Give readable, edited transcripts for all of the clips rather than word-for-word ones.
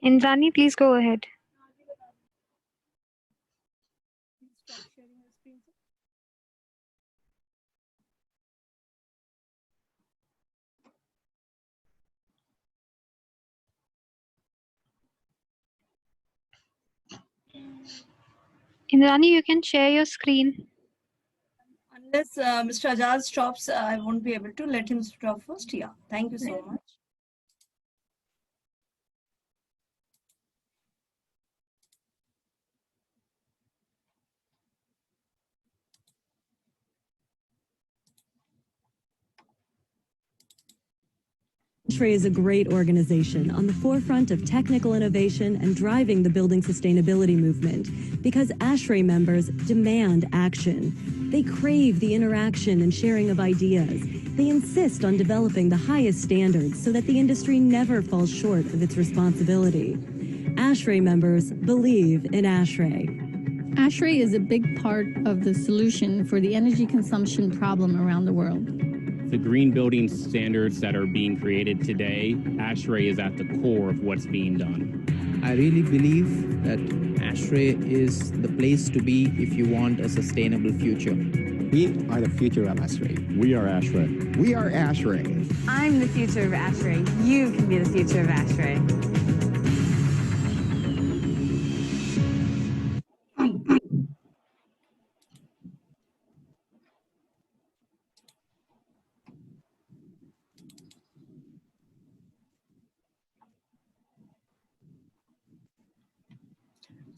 Indrani, please go ahead. Stop sharing your screen. Indrani, you can share your screen. Unless Mr. Ajaz stops, I won't be able to. Let him stop first. Yeah, thank you so much. ASHRAE is a great organization on the forefront of technical innovation and driving the building sustainability movement because ASHRAE members demand action. They crave the interaction and sharing of ideas. They insist on developing the highest standards so that the industry never falls short of its responsibility. ASHRAE members believe in ASHRAE. ASHRAE is a big part of the solution for the energy consumption problem around the world. The green building standards that are being created today, ASHRAE is at the core of what's being done. I really believe that ASHRAE is the place to be if you want a sustainable future. We are the future of ASHRAE. We are ASHRAE. We are ASHRAE. I'm the future of ASHRAE. You can be the future of ASHRAE.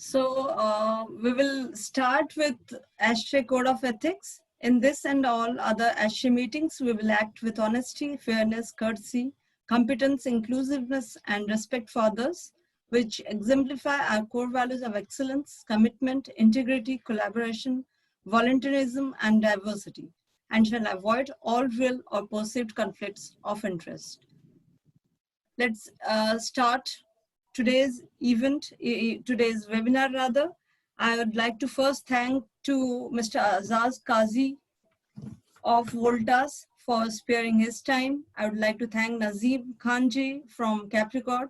So we will start with ASHRAE Code of Ethics. In this and all other ASHRAE meetings, we will act with honesty, fairness, courtesy, competence, inclusiveness, and respect for others, which exemplify our core values of excellence, commitment, integrity, collaboration, volunteerism, and diversity, and shall avoid all real or perceived conflicts of interest. Let's start today's event, today's webinar rather. I would like to first thank to Mr. Azaz Kazi of Voltas for sparing his time. I would like to thank Nazim Khanji from Capricorn,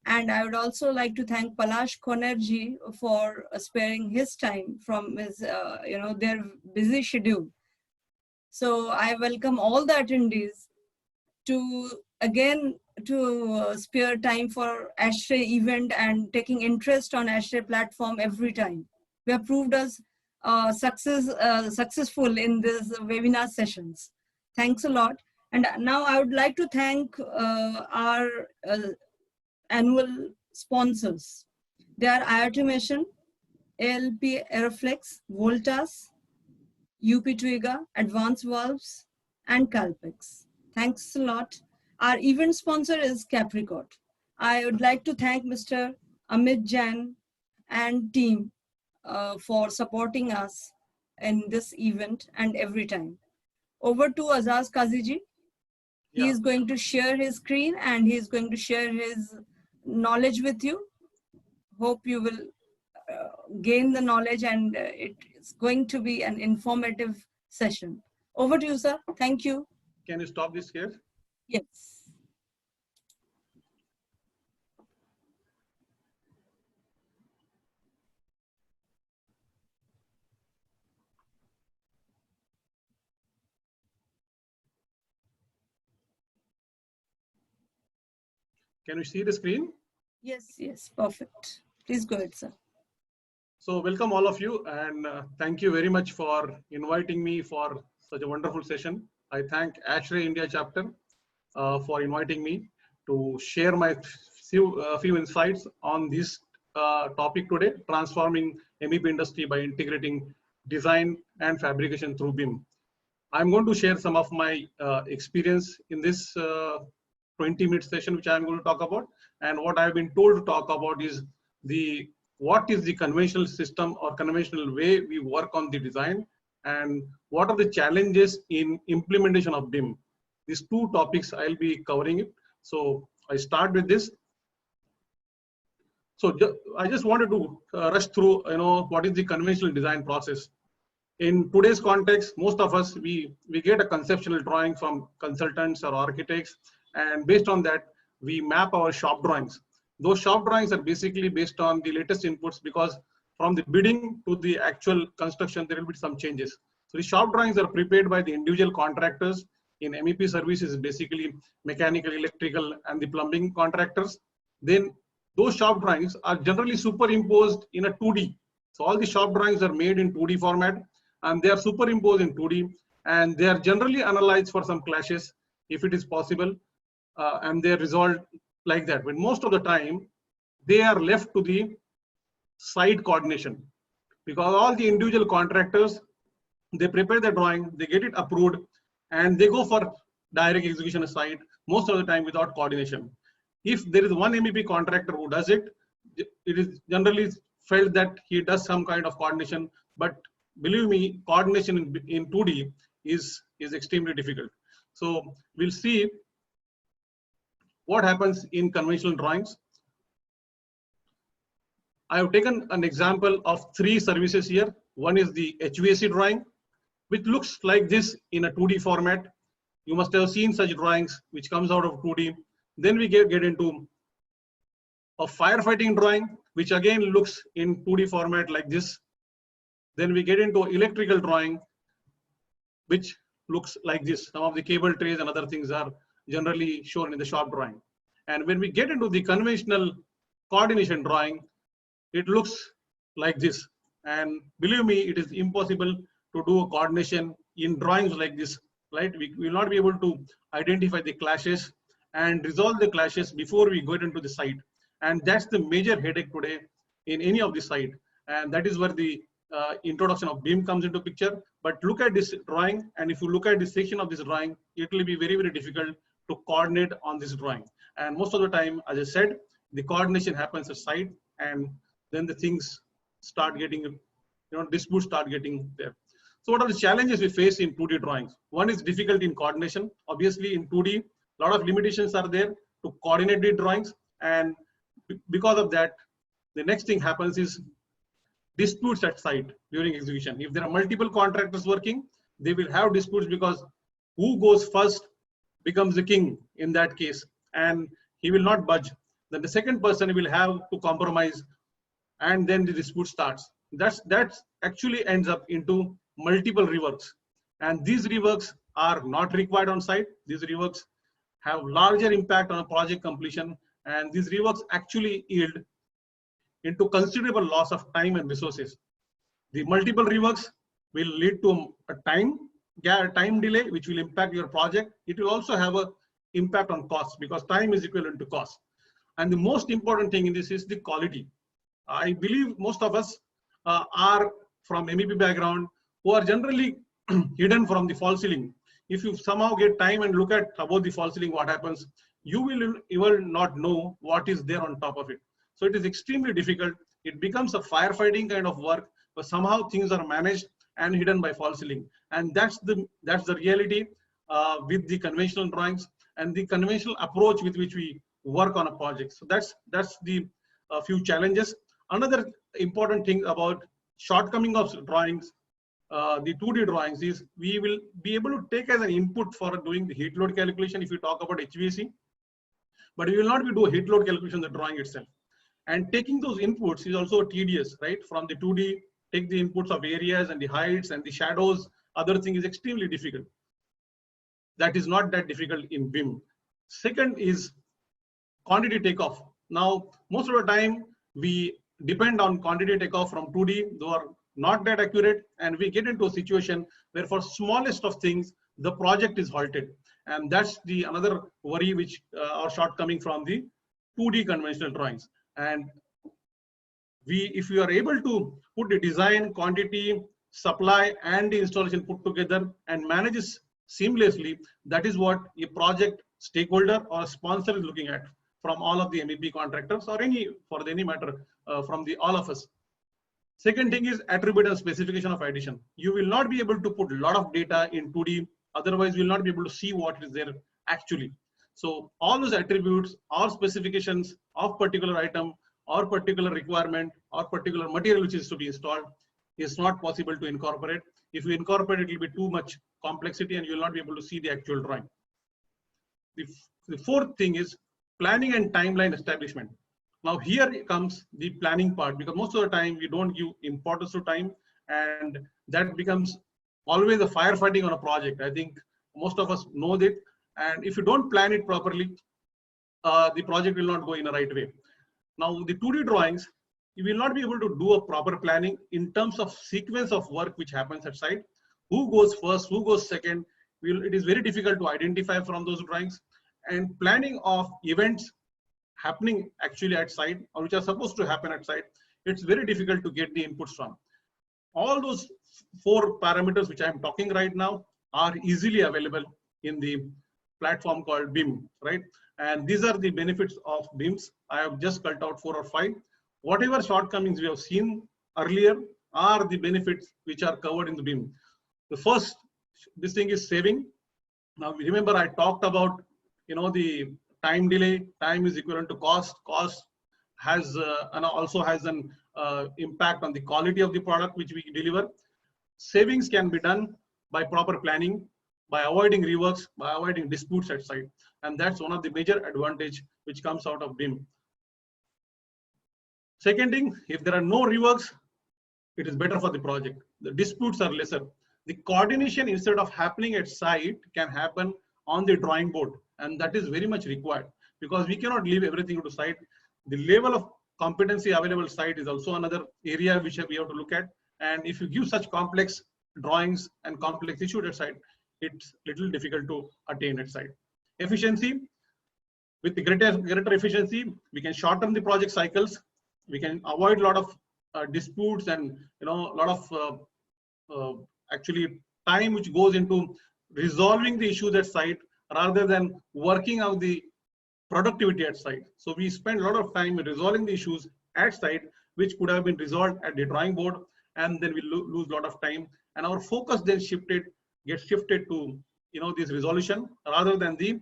and I would also like to thank Palash Konerji for sparing his time from his, their busy schedule. So I welcome all the attendees to again spare time for ASHRAE event and taking interest on ASHRAE platform every time. We have proved us successful in these webinar sessions. Thanks a lot. And now I would like to thank our annual sponsors. They are IoT Mission, ALP Aeroflex, Voltas, UP Twiga, Advanced Valves, and Calpex. Thanks a lot. Our event sponsor is Capricorn. I would like to thank Mr. Amit Jain and team for supporting us in this event and every time. Over to Azaz Kaziji. He is going to share his screen and he is going to share his knowledge with you. Hope you will gain the knowledge and it's going to be an informative session. Over to you, sir. Thank you. Can you stop this here? Yes. Can you see the screen? Yes, yes, perfect. Please go ahead, sir. So welcome all of you and thank you very much for inviting me for such a wonderful session. I thank ASHRAE India chapter for inviting me to share my few insights on this topic today, transforming MEP industry by integrating design and fabrication through BIM. I'm going to share some of my experience in this 20-minute session, which I'm going to talk about. And what I've been told to talk about is what is the conventional system or conventional way we work on the design, and what are the challenges in implementation of BIM. These two topics I'll be covering it. So I start with this. So I just wanted to rush through, what is the conventional design process. In today's context, most of us, we get a conceptual drawing from consultants or architects, and based on that, we map our shop drawings. Those shop drawings are basically based on the latest inputs, because from the bidding to the actual construction, there will be some changes. So the shop drawings are prepared by the individual contractors. In MEP services, basically mechanical, electrical, and the plumbing contractors. Then those shop drawings are generally superimposed in a 2D. So all the shop drawings are made in 2D format, and they are superimposed in 2D, and they are generally analyzed for some clashes if it is possible, and they are resolved like that. But most of the time, they are left to the site coordination, because all the individual contractors, they prepare the drawing, they get it approved, and they go for direct execution site most of the time without coordination. If there is one MEP contractor who does it, it is generally felt that he does some kind of coordination. But believe me, coordination in 2D is extremely difficult. So we'll see what happens in conventional drawings. I have taken an example of 3 services here. One is the HVAC drawing, which looks like this in a 2D format. You must have seen such drawings which comes out of 2D. Then we get into a firefighting drawing, which again looks in 2D format like this. Then we get into electrical drawing, which looks like this. Some of the cable trays and other things are generally shown in the shop drawing. And when we get into the conventional coordination drawing, it looks like this. And believe me, it is impossible to do a coordination in drawings like this, right? We will not be able to identify the clashes and resolve the clashes before we go into the site. And that's the major headache today in any of the site. And that is where the introduction of BIM comes into picture. But look at this drawing, and if you look at this section of this drawing, it will be very, very difficult to coordinate on this drawing. And most of the time, as I said, the coordination happens at site, and then the things start getting, disputes start getting there. So what are the challenges we face in 2D drawings? One is difficulty in coordination. Obviously in 2D, a lot of limitations are there to coordinate the drawings. And because of that, the next thing happens is disputes at site during execution. If there are multiple contractors working, they will have disputes, because who goes first becomes the king in that case, and he will not budge. Then the second person will have to compromise, and then the dispute starts. That actually ends up into multiple reworks, and these reworks are not required on site. These reworks have larger impact on a project completion, and these reworks actually yield into considerable loss of time and resources. The multiple reworks will lead to a time delay, which will impact your project. It will also have an impact on cost, because time is equivalent to cost. And the most important thing in this is the quality. I believe most of us are from MEP background, who are generally hidden from the false ceiling. If you somehow get time and look at above the false ceiling, what happens, you will not know what is there on top of it. So it is extremely difficult. It becomes a firefighting kind of work, but somehow things are managed and hidden by false ceiling. And that's the reality with the conventional drawings and the conventional approach with which we work on a project. So that's the few challenges. Another important thing about shortcoming of drawings, the 2D drawings, is we will be able to take as an input for doing the heat load calculation if you talk about HVAC, but we will not be doing heat load calculation in the drawing itself. And taking those inputs is also tedious, right? From the 2D, take the inputs of areas and the heights and the shadows, other thing is extremely difficult. That is not that difficult in BIM. Second is quantity takeoff. Now, most of the time we depend on quantity takeoff from 2D, though are not that accurate, and we get into a situation where for smallest of things, the project is halted. And that's the another worry which or shortcoming from the 2D conventional drawings. And if you are able to put the design, quantity, supply, and the installation put together and manage it seamlessly, that is what a project stakeholder or sponsor is looking at from all of the MEP contractors, or for any matter from all of us. Second thing is attribute and specification of addition. You will not be able to put a lot of data in 2D, otherwise you will not be able to see what is there actually. So all those attributes or specifications of particular item or particular requirement or particular material which is to be installed is not possible to incorporate. If you incorporate, it will be too much complexity and you will not be able to see the actual drawing. The fourth thing is planning and timeline establishment. Now here comes the planning part, because most of the time we don't give importance to time, and that becomes always a firefighting on a project. I think most of us know that, and if you don't plan it properly, the project will not go in the right way. Now the 2D drawings, you will not be able to do a proper planning in terms of sequence of work which happens at site. Who goes first, who goes second, it is very difficult to identify from those drawings. And planning of events happening actually at site, or which are supposed to happen at site, it's very difficult to get the inputs from. All those 4 parameters which I am talking right now are easily available in the platform called BIM, right? And these are the benefits of BIMs. I have just cut out 4 or 5. Whatever shortcomings we have seen earlier are the benefits which are covered in the BIM. The first, this thing is saving. Now remember I talked about, the time delay. Time is equivalent to cost. Cost has and also has an impact on the quality of the product which we deliver. Savings can be done by proper planning, by avoiding reworks, by avoiding disputes at site, and that's one of the major advantage which comes out of BIM. Second thing, if there are no reworks, it is better for the project. The disputes are lesser. The coordination, instead of happening at site, can happen on the drawing board, and that is very much required, because we cannot leave everything to site. The level of competency available site is also another area which we have to look at. And if you give such complex drawings and complex issues at site, it's little difficult to attain at site. Efficiency, with the greater efficiency, we can shorten the project cycles. We can avoid a lot of disputes and a lot of actually time which goes into resolving the issues at site rather than working out the productivity at site. So we spend a lot of time resolving the issues at site which could have been resolved at the drawing board, and then we lose a lot of time, and our focus then gets shifted to this resolution rather than the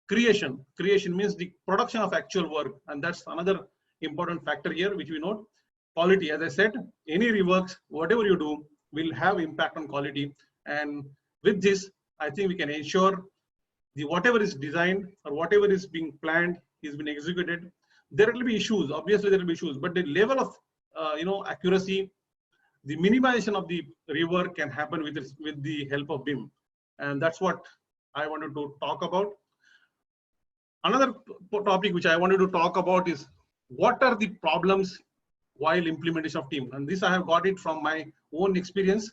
creation. Creation means the production of actual work, and that's another important factor here which we note. Quality, as I said, any reworks, whatever you do, will have impact on quality, and with this I think we can ensure the whatever is designed or whatever is being planned is being executed. There will be issues, obviously there will be issues, but the level of accuracy, the minimization of the rework can happen with the help of BIM, and that's what I wanted to talk about. Another topic which I wanted to talk about is what are the problems while implementation of team, and this I have got it from my own experience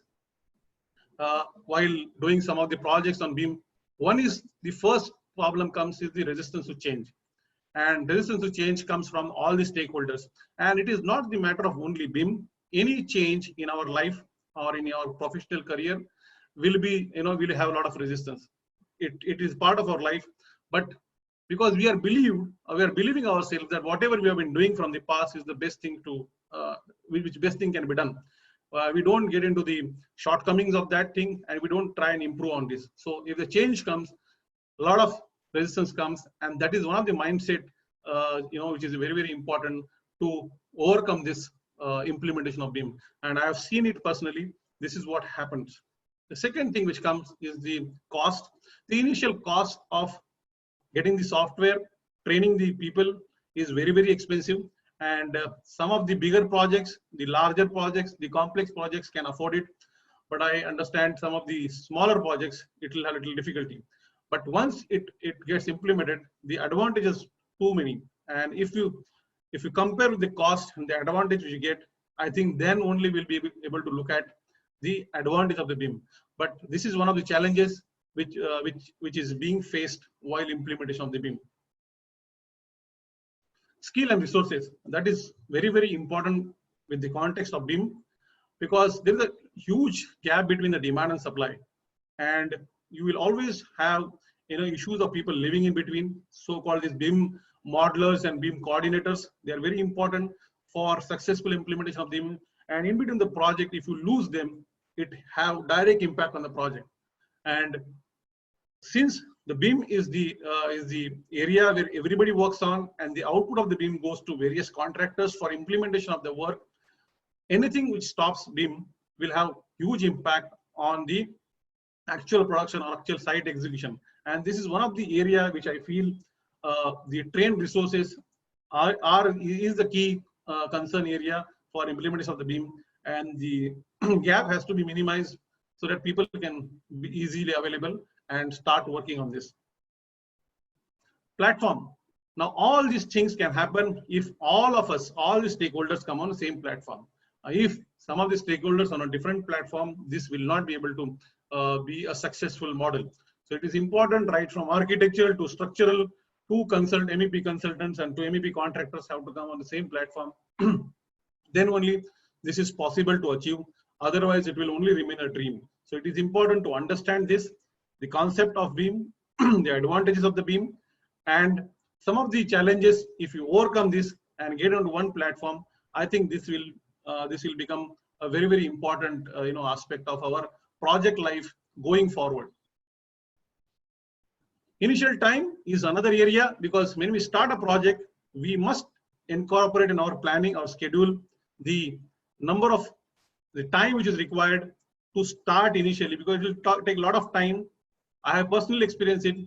while doing some of the projects on BIM. One is the first problem comes is the resistance to change, and resistance to change comes from all the stakeholders, and it is not the matter of only BIM. Any change in our life or in our professional career will be, will have a lot of resistance. It is part of our life, but because we are believing ourselves that whatever we have been doing from the past is the best thing to, which best thing can be done. We don't get into the shortcomings of that thing, and we don't try and improve on this. So if the change comes, a lot of resistance comes, and that is one of the mindset, which is very, very important to overcome this implementation of BIM. And I have seen it personally. This is what happens. The second thing which comes is the cost. The initial cost of getting the software, training the people is very, very expensive. And some of the bigger projects, the larger projects, the complex projects can afford it. But I understand some of the smaller projects, it will have a little difficulty. But once it gets implemented, the advantages too many. And if you compare with the cost and the advantage you get, I think then only we'll be able to look at the advantage of the BIM. But this is one of the challenges which is being faced while implementation of the BIM. Skill and resources, that is very, very important with the context of BIM, because there is a huge gap between the demand and supply, and you will always have issues of people living in between. So-called these BIM modelers and BIM coordinators, they are very important for successful implementation of BIM. And in between the project, if you lose them, it have direct impact on the project. And since the BIM is the area where everybody works on, and the output of the BIM goes to various contractors for implementation of the work, anything which stops BIM will have huge impact on the actual production or actual site execution. And this is one of the area which I feel the trained resources is the key concern area for implementation of the BIM, and the gap has to be minimized so that people can be easily available and start working on this. Platform. Now, all these things can happen if all of us, all the stakeholders come on the same platform. If some of the stakeholders on a different platform, this will not be able to be a successful model. So it is important, right, from architectural to structural to MEP consultants and to MEP contractors have to come on the same platform. Then only this is possible to achieve. Otherwise, it will only remain a dream. So it is important to understand this, the concept of BIM, the advantages of the BIM, and some of the challenges. If you overcome this and get onto one platform, I think this will become a very, very important aspect of our project life going forward. Initial time is another area, because when we start a project, we must incorporate in our planning or schedule the number of the time which is required to start initially, because it will take a lot of time. I have personally experienced it,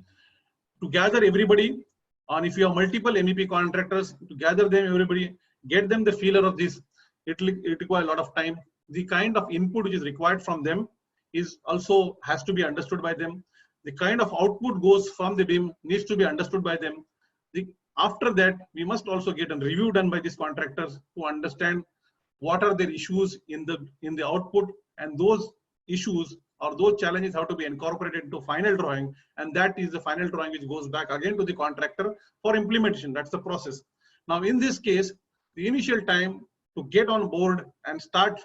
to gather everybody, and if you have multiple MEP contractors, to gather them, everybody, get them the feeler of this, it requires a lot of time. The kind of input which is required from them is also has to be understood by them. The kind of output goes from the BIM needs to be understood by them. After that, we must also get a review done by these contractors to understand what are their issues in the output, and those issues or those challenges have to be incorporated into final drawing, and that is the final drawing which goes back again to the contractor for implementation. That's the process. Now, in this case, the initial time to get on board and start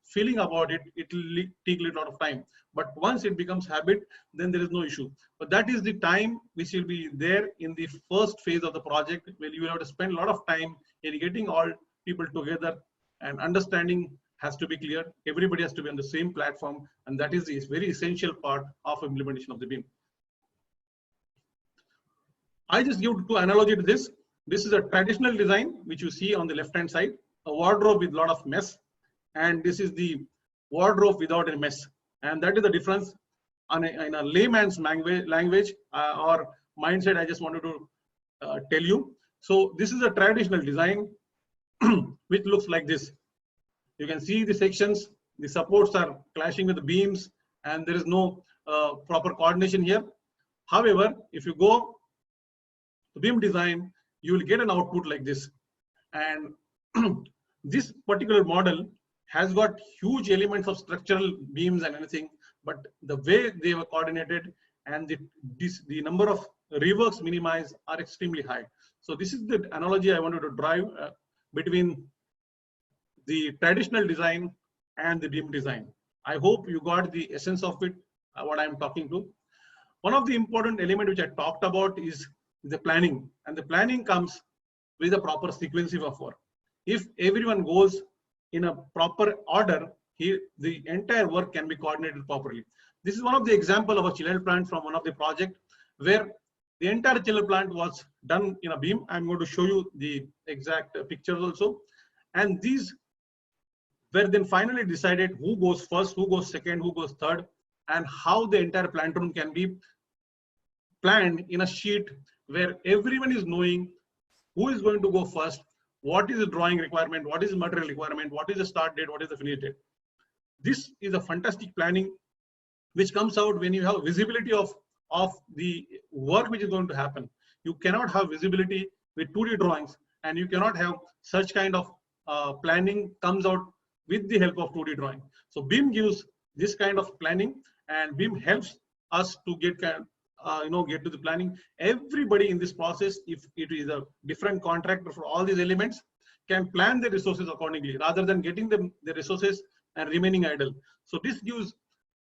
feeling about it, it will take a lot of time. But once it becomes habit, then there is no issue. But that is the time which will be there in the first phase of the project, where you will have to spend a lot of time in getting all people together, and understanding has to be clear. Everybody has to be on the same platform, and that is the very essential part of implementation of the BIM. I just give two analogy to this. This is a traditional design which you see on the left hand side, a wardrobe with a lot of mess, and this is the wardrobe without a mess, and that is the difference. In a layman's language or mindset, I just wanted to tell you. So this is a traditional design which looks like this. You can see the sections, the supports are clashing with the beams, and there is no proper coordination here. However, if you go to BIM design, you will get an output like this. And this particular model has got huge elements of structural beams and anything, but the way they were coordinated and the number of reworks minimized are extremely high. So this is the analogy I wanted to drive between the traditional design and the BIM design. I hope you got the essence of it, what I'm talking to. One of the important elements which I talked about is the planning, and the planning comes with a proper sequencing of work. If everyone goes in a proper order, the entire work can be coordinated properly. This is one of the example of a chiller plant from one of the project, where the entire chiller plant was done in a BIM. I'm going to show you the exact pictures also. And these were then finally decided who goes first, who goes second, who goes third, and how the entire plant room can be planned in a sheet where everyone is knowing who is going to go first, what is the drawing requirement, what is the material requirement, what is the start date, what is the finish date. This is a fantastic planning which comes out when you have visibility of the work which is going to happen. You cannot have visibility with 2D drawings, and you cannot have such kind of planning comes out with the help of 2D drawing. So BIM gives this kind of planning, and BIM helps us to get to the planning. Everybody in this process, if it is a different contractor for all these elements, can plan the resources accordingly rather than getting the resources and remaining idle. So this gives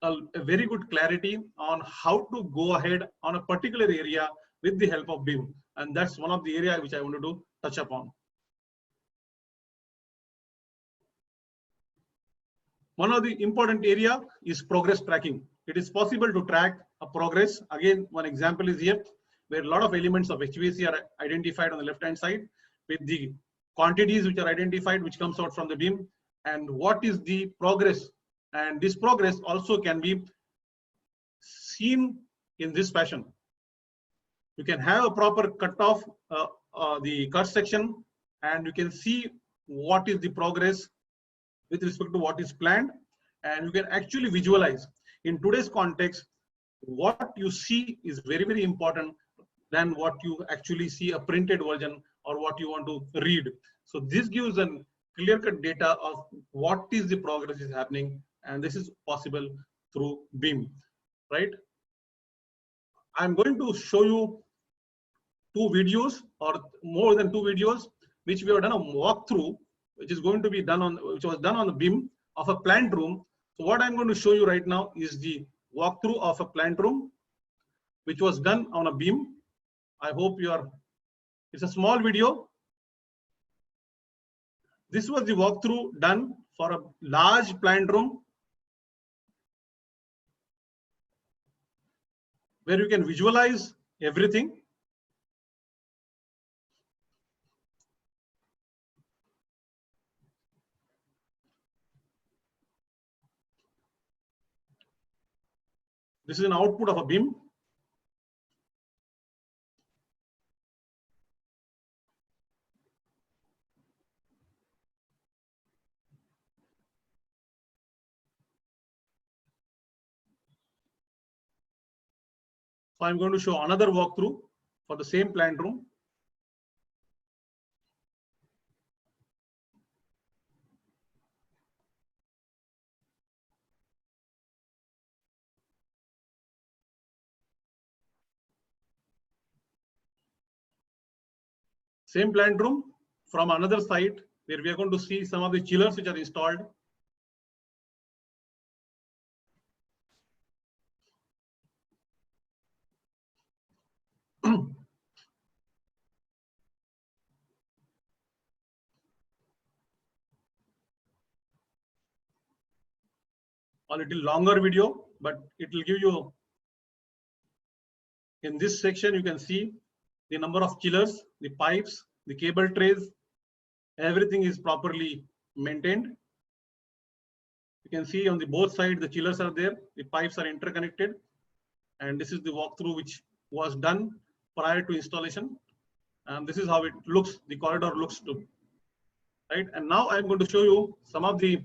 a very good clarity on how to go ahead on a particular area with the help of BIM, and that's one of the areas which I wanted to touch upon. One of the important area is progress tracking. It is possible to track a progress. Again, one example is here, where a lot of elements of HVAC are identified on the left-hand side with the quantities which are identified, which comes out from the BIM, and what is the progress. And this progress also can be seen in this fashion. You can have a proper cutoff the cut section, and you can see what is the progress with respect to what is planned, and you can actually visualize. In today's context, what you see is very, very important than what you actually see a printed version or what you want to read. So this gives a clear-cut data of what is the progress is happening, and this is possible through BIM, right? I'm going to show you 2 videos or more than 2 videos, which we have done a walkthrough, which is going to be done on, which was done on the BIM of a plant room. So what I'm going to show you right now is the walkthrough of a plant room, which was done on a BIM. I hope you are, it's a small video. This was the walkthrough done for a large plant room, where you can visualize everything. This is an output of a BIM. So I'm going to show another walkthrough for the same plant room. Same plant room from another site, where we are going to see some of the chillers which are installed. A little longer video, but it will give you, in this section, you can see the number of chillers, the pipes, the cable trays, everything is properly maintained. You can see on the both sides, the chillers are there, the pipes are interconnected. And this is the walkthrough which was done prior to installation. And this is how it looks, the corridor looks too, right? And now I'm going to show you some of the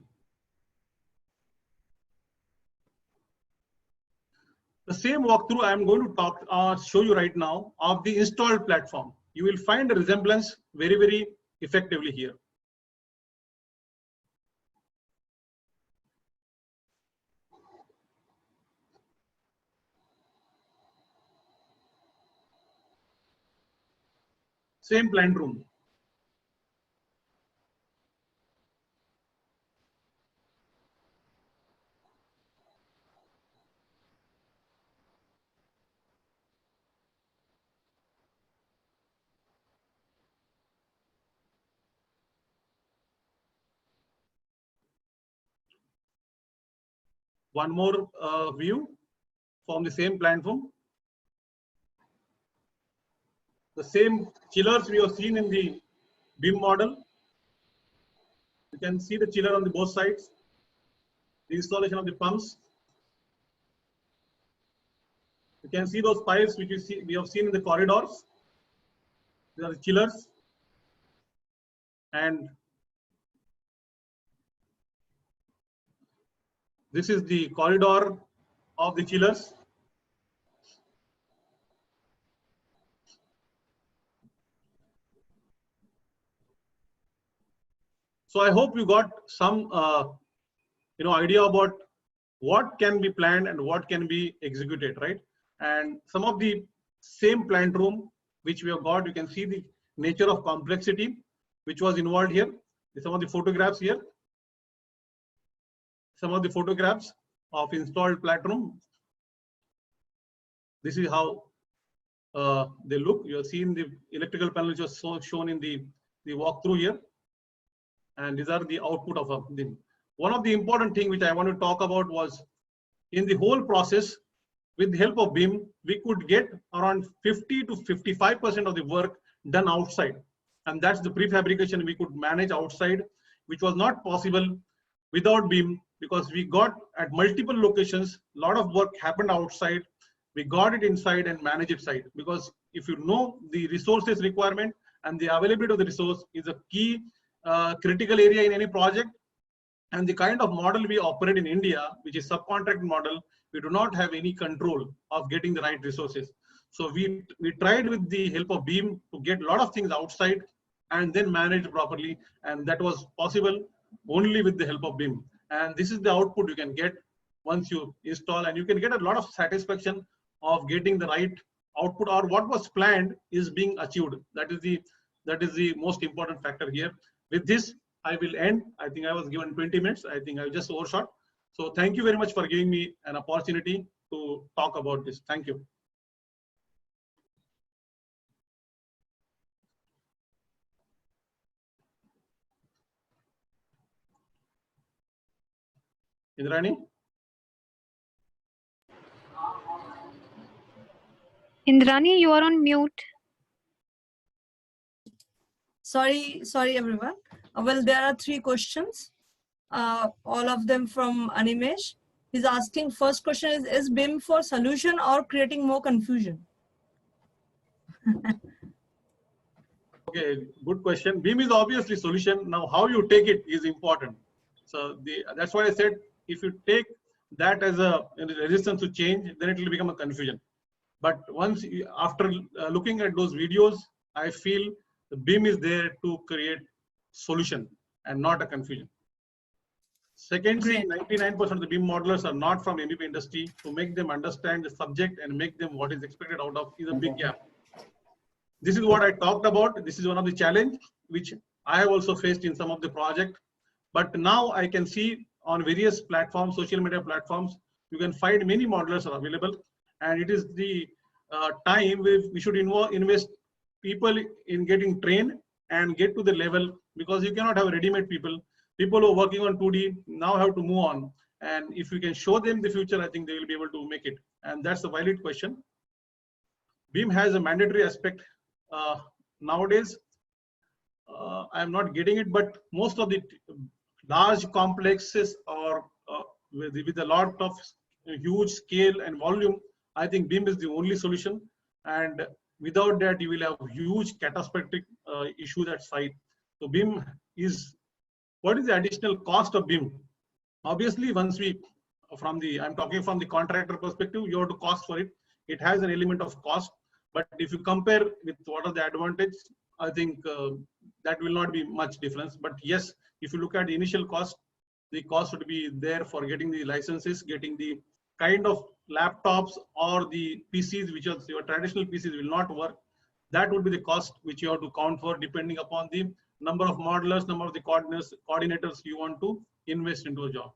same walkthrough I'm going to show you right now of the installed platform. You will find a resemblance very, very effectively here. Same plant room. One more view from the same plant room. The same chillers we have seen in the BIM model. You can see the chiller on the both sides. The installation of the pumps. You can see those pipes which we have seen in the corridors. These are the chillers. And this is the corridor of the chillers. So I hope you got some idea about what can be planned and what can be executed, right? And some of the same plant room which we have got, you can see the nature of complexity which was involved here. Some of the photographs here. Some of the photographs of installed plant room. This is how they look. You have seen the electrical panel which was shown in the walkthrough here. And these are the output of a BIM. One of the important thing which I want to talk about was, in the whole process, with the help of BIM, we could get around 50 to 55% of the work done outside. And that's the prefabrication we could manage outside, which was not possible without BIM, because we got at multiple locations, a lot of work happened outside. We got it inside and manage it inside. Because if you know the resources requirement and the availability of the resource is a key critical area in any project. And the kind of model we operate in India, which is subcontract model, we do not have any control of getting the right resources. So we tried with the help of BIM to get a lot of things outside and then manage properly. And that was possible only with the help of BIM. And this is the output you can get once you install, and you can get a lot of satisfaction of getting the right output, or what was planned is being achieved. That is the most important factor here. With this, I will end. I think I was given 20 minutes. I think I just overshot. So thank you very much for giving me an opportunity to talk about this. Thank you. Indrani? Indrani, you are on mute. Sorry, everyone. Well, there are 3 questions, all of them from Animesh. He's asking, first question is BIM for solution or creating more confusion? Okay, good question. BIM is obviously solution. Now, how you take it is important. So that's why I said, if you take that as a resistance to change, then it will become a confusion. But once after looking at those videos, I feel the BIM is there to create solution and not a confusion. Secondly, 99% of the BIM modelers are not from MEP industry. To make them understand the subject and make them what is expected out of is a big gap. This is what I talked about. This is one of the challenge which I have also faced in some of the project. But now I can see on various platforms, social media platforms, you can find many modelers are available, and it is the time we should invest people in getting trained and get to the level, because you cannot have ready-made people. People who are working on 2D now have to move on. And if we can show them the future, I think they will be able to make it. And that's a valid question. BIM has a mandatory aspect nowadays. I'm not getting it, but most of the large complexes or with a lot of huge scale and volume, I think BIM is the only solution. And without that, you will have huge catastrophic issues at site. So BIM is, what is the additional cost of BIM? Obviously, once I'm talking from the contractor perspective, you have to cost for it. It has an element of cost, but if you compare with what are the advantages, I think that will not be much difference. But yes, if you look at the initial cost, the cost would be there for getting the licenses, getting the kind of laptops or the PCs, which are your traditional PCs will not work. That would be the cost which you have to count for, depending upon the number of modelers, number of the coordinators you want to invest into a job.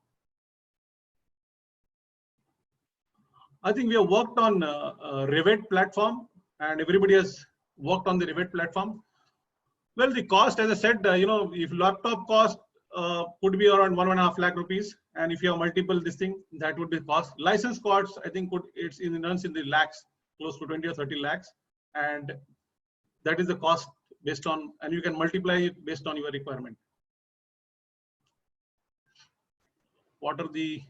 I think we have worked on Revit platform, and everybody has worked on the Revit platform. Well, the cost, as I said, if laptop cost would be around 1.5 lakh rupees, and if you have multiple this thing, that would be cost. License costs, I think, it's runs in the lakhs, close to 20 or 30 lakhs, and that is the cost based on, and you can multiply it based on your requirement. What are the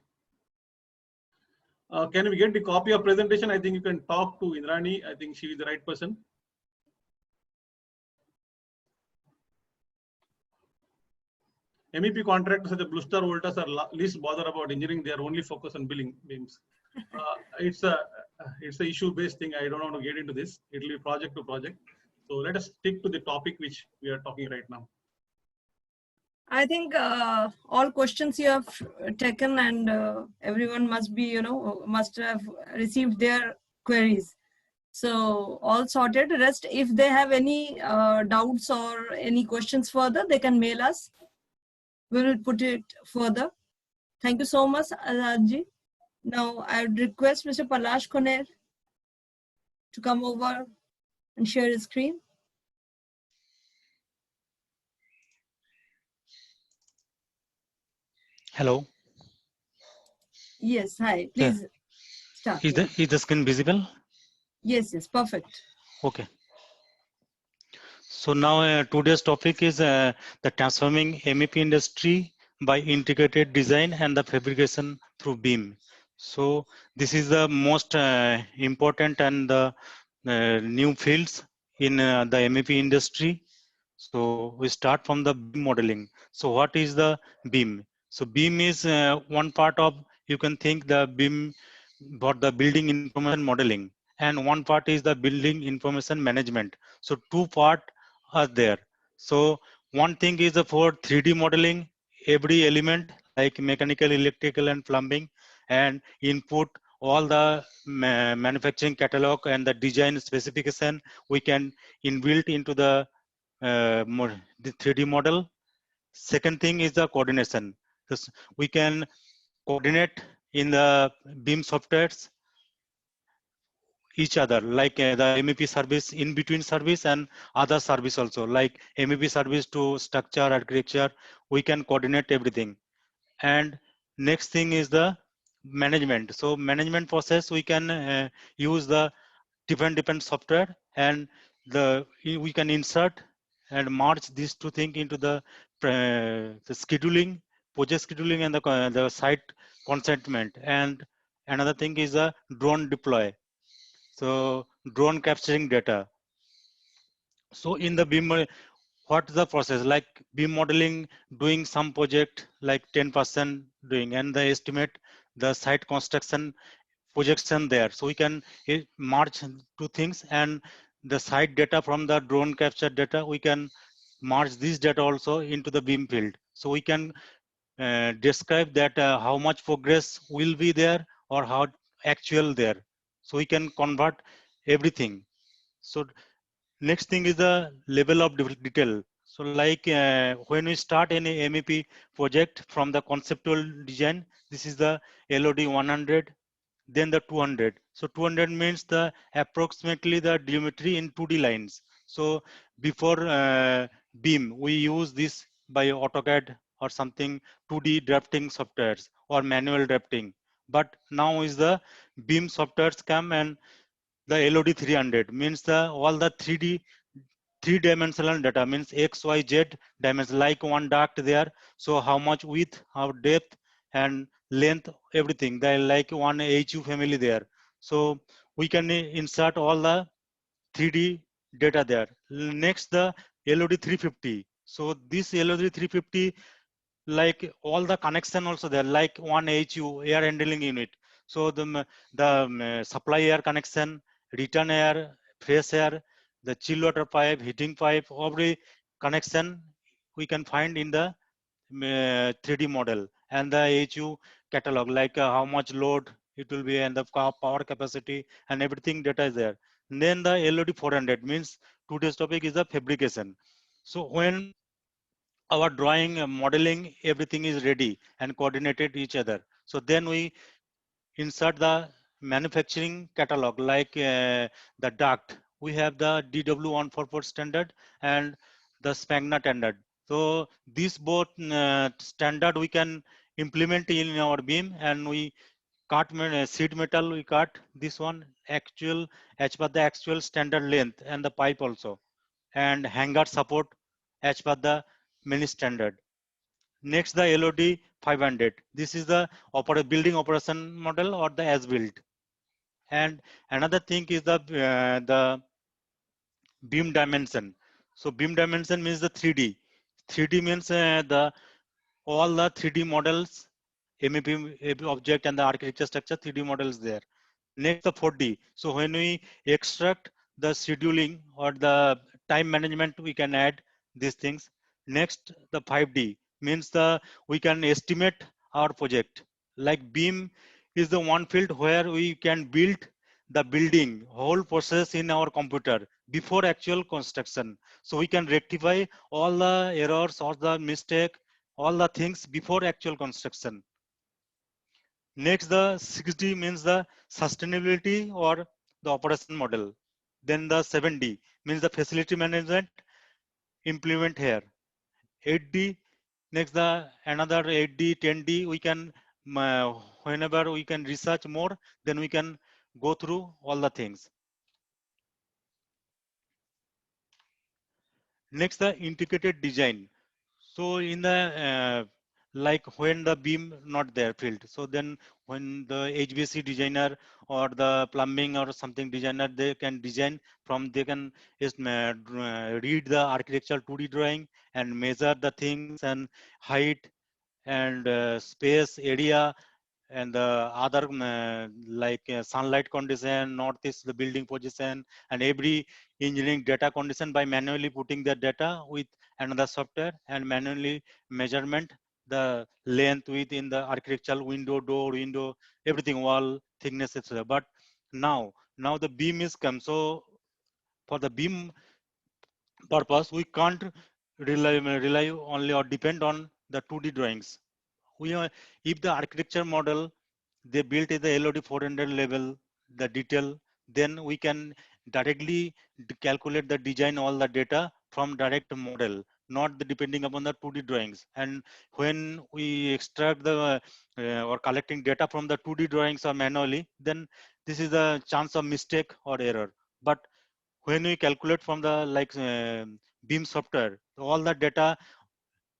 can we get the copy of presentation? I think you can talk to Indrani. I think she is the right person. MEP contractors such as Blue Star Voltas are least bothered about engineering. They are only focused on building BIMs. It's a issue-based thing. I don't want to get into this. It will be project to project. So let us stick to the topic which we are talking right now. I think all questions you have taken, and everyone must be, must have received their queries. So all sorted. Rest, if they have any doubts or any questions further, they can mail us. We will put it further. Thank you so much, Azadji. Now I would request Mr. Palash Koner to come over and share his screen. Hello. Yes, hi. Please start. Is the screen visible? Yes, perfect. Okay. So now today's topic is the transforming MEP industry by integrated design and the fabrication through BIM. So this is the most important and the new fields in the MEP industry. So we start from the BIM modeling. So what is the BIM? So BIM is one part of, you can think the BIM for the building information modeling, and one part is the building information management. So two part are there. So one thing is for 3D modeling, every element like mechanical, electrical and plumbing, and input all the manufacturing catalog and the design specification we can inbuilt into the the 3D model. Second thing is the coordination. We can coordinate in the BIM softwares each other, like the MEP service in between service and other service also, like MEP service to structure, architecture, we can coordinate everything. And next thing is the management. So management process, we can use the different software, and we can insert and merge these two things into the scheduling, project scheduling, and the site consentment. And another thing is a drone deploy. So drone capturing data. So in the BIM, what's the process? Like BIM modeling, doing some project like 10% doing, and the estimate the site construction projection there. So we can merge two things, and the site data from the drone capture data, we can merge this data also into the BIM field. So we can describe that how much progress will be there or how actual there. So we can convert everything. So next thing is the level of detail. So like when we start any MEP project from the conceptual design, this is the LOD 100, then the 200. So 200 means the approximately the geometry in 2D lines. So before BIM, we use this by AutoCAD or something 2D drafting softwares or manual drafting. But now is the BIM softwares come, and the LOD 300 means the all the 3D three-dimensional data means X, Y, Z dimension, like one duct there. So how much width, how depth and length, everything. They like one HU family there. So we can insert all the 3D data there. Next, the LOD 350. So this LOD 350, like all the connection also there, like one HU air handling unit. So the supply air connection, return air, fresh air, the chill water pipe, heating pipe, every connection we can find in the 3D model, and the HU catalog, like how much load it will be and the power capacity and everything data is there. And then the LOD 400 means today's topic is the fabrication. So when our drawing, modeling, everything is ready and coordinated each other. So then we insert the manufacturing catalog, like the duct. We have the DW144 standard and the Spagna standard. So these both standard we can implement in our beam, and we cut sheet metal, we cut this one actual as per the actual standard length, and the pipe also, and hanger support as per the mini standard. Next, the LOD 500. This is the building operation model or the as built. And another thing is the beam dimension. So beam dimension means the 3D. 3D means the all the 3D models, MEP object and the architecture structure 3D models there. Next, the 4D. So when we extract the scheduling or the time management, we can add these things. Next, the 5D means we can estimate our project. Like BIM is the one field where we can build the building whole process in our computer before actual construction. So we can rectify all the errors or the mistake, all the things before actual construction. Next, the 6D means the sustainability or the operation model. Then the 7D means the facility management implement here. 8D, next the another 8D, 10D, we can, whenever we can research more, then we can go through all the things. Next, the integrated design. So in the like when the beam not there field. So then when the HVAC designer or the plumbing or something designer, they can design from, they can just read the architectural 2D drawing and measure the things and height and space area and the other like sunlight condition, northeast the building position, and every engineering data condition by manually putting the data with another software and manually measurement the length within the architectural window, door, window, everything, wall thickness, etc. But now the beam is come. So for the beam purpose, we can't rely only or depend on the 2D drawings. We are, if the architecture model they built at the LOD 400 level, the detail, then we can directly calculate the design, all the data from direct model, not the depending upon the 2D drawings. And when we extract the or collecting data from the 2D drawings or manually, then this is the chance of mistake or error. But when we calculate from the like BIM software, all the data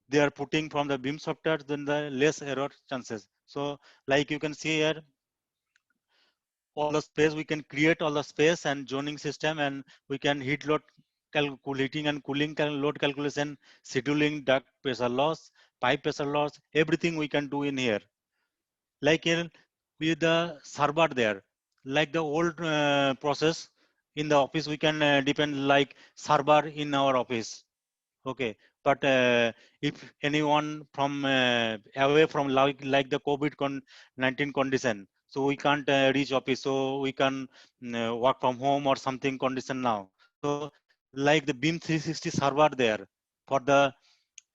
they are putting from the BIM software, then the less error chances. So like you can see here, all the space we can create all the space and zoning system, and we can heat load calculating and cooling load calculation, scheduling, duct pressure loss, pipe pressure loss, everything we can do in here. Like here with the server there, like the old process in the office, we can depend like server in our office. Okay, but if anyone from away from like the COVID-19 condition, so we can't reach office, so we can work from home or something condition now. So like the BIM 360 server there for the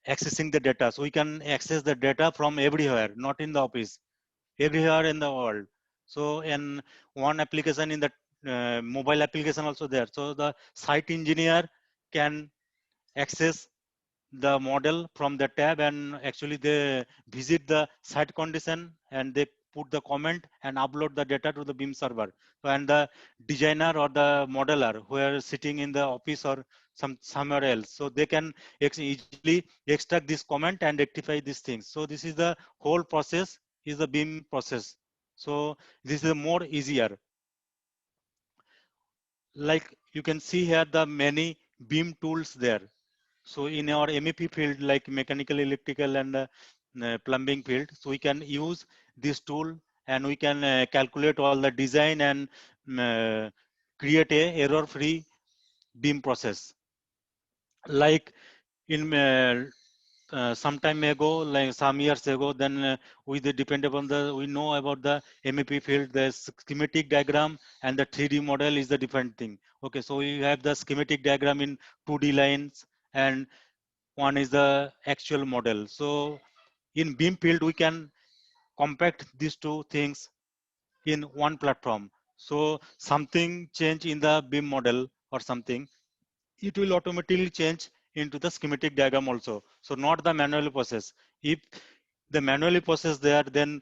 accessing the data, so we can access the data from everywhere, not in the office, everywhere in the world. So in one application in the mobile application also there, so the site engineer can access the model from the tab, and actually they visit the site condition and they put the comment and upload the data to the BIM server. So, and the designer or the modeler who are sitting in the office or somewhere else, so they can easily extract this comment and rectify these things. So this is the whole process is the BIM process. So this is more easier. Like you can see here the many BIM tools there. So in our MEP field, like mechanical, electrical, and plumbing field, so we can use this tool and we can calculate all the design and uh, create a error-free BIM process. Like in some time ago, like some years ago, then we depend upon the, we know about the MEP field, the schematic diagram and the 3D model is the different thing. Okay, so we have the schematic diagram in 2D lines and one is the actual model. So in BIM field, we can compact these two things in one platform. So something change in the BIM model or something, it will automatically change into the schematic diagram also. So not the manual process. If the manually process there, then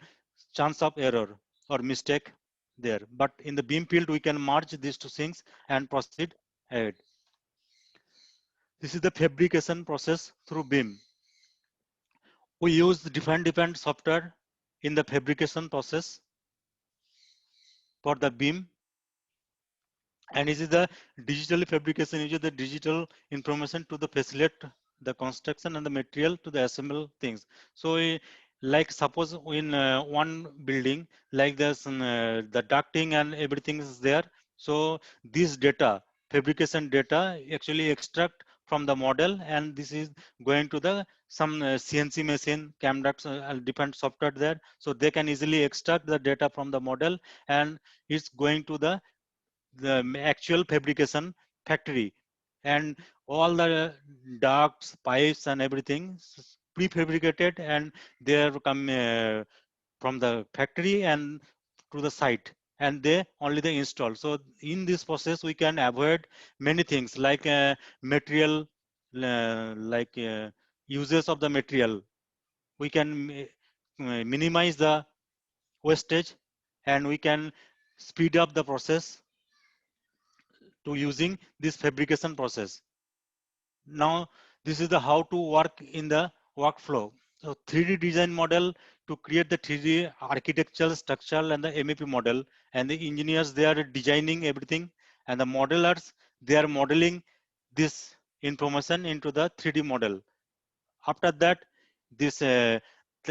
chance of error or mistake there. But in the BIM field, we can merge these two things and proceed ahead. This is the fabrication process through BIM. We use different software in the fabrication process for the BIM, and this is the digital fabrication uses the digital information to the facilitate the construction and the material to the assemble things. So like suppose in one building like this the ducting and everything is there, so this data fabrication data actually extract from the model, and this is going to the some CNC machine, camducts, different software there, so they can easily extract the data from the model, and it's going to the actual fabrication factory, and all the ducts, pipes, and everything prefabricated, and they are come from the factory and to the site, and they only they install. So in this process, we can avoid many things like material, like uses of the material. We can minimize the wastage, and we can speed up the process to using this fabrication process. Now, this is the how to work in the workflow. So 3D design model to create the 3D architectural, structural, and the MEP model. And the engineers, they are designing everything. And the modelers, they are modeling this information into the 3D model. After that, this the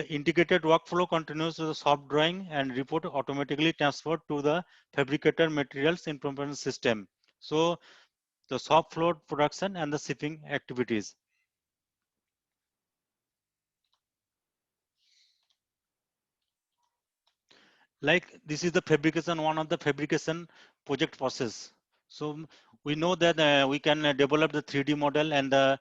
integrated workflow continues to the soft drawing and report automatically transferred to the fabricator materials information system. So the shop floor production and the shipping activities. Like this is the fabrication, one of the fabrication project process. So we know that we can develop the 3D model and the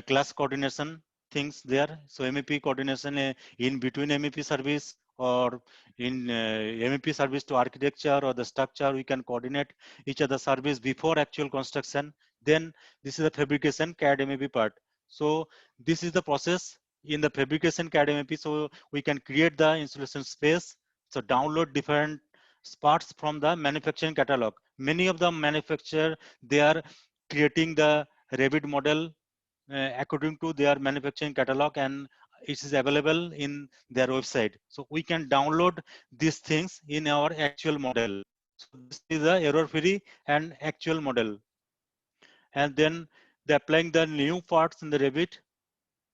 class coordination things there. So MEP coordination in between MEP service or in MEP service to architecture or the structure, we can coordinate each other service before actual construction. Then this is the fabrication CAD MEP part. So this is the process in the fabrication CAD MEP. So we can create the installation space. So download different parts from the manufacturing catalog. Many of the manufacturer, they are creating the Revit model according to their manufacturing catalog, and it is available in their website. So we can download these things in our actual model. So this is the error free and actual model. And then the applying the new parts in the Revit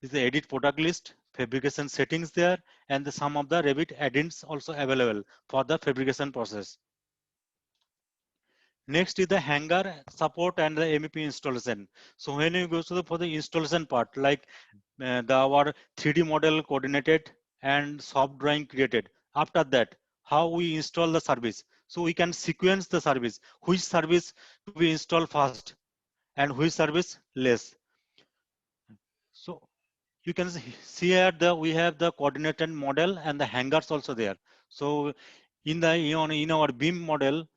is the edit product list, fabrication settings there, and the some of the Revit add-ins also available for the fabrication process. Next is the hanger support and the MEP installation. So when you go to the for the installation part, like our 3D model coordinated and soft drawing created. After that, how we install the service. So we can sequence the service, which service to be installed first and which service less. So you can see here we have the coordinated model and the hangers also there. So in the in our BIM model,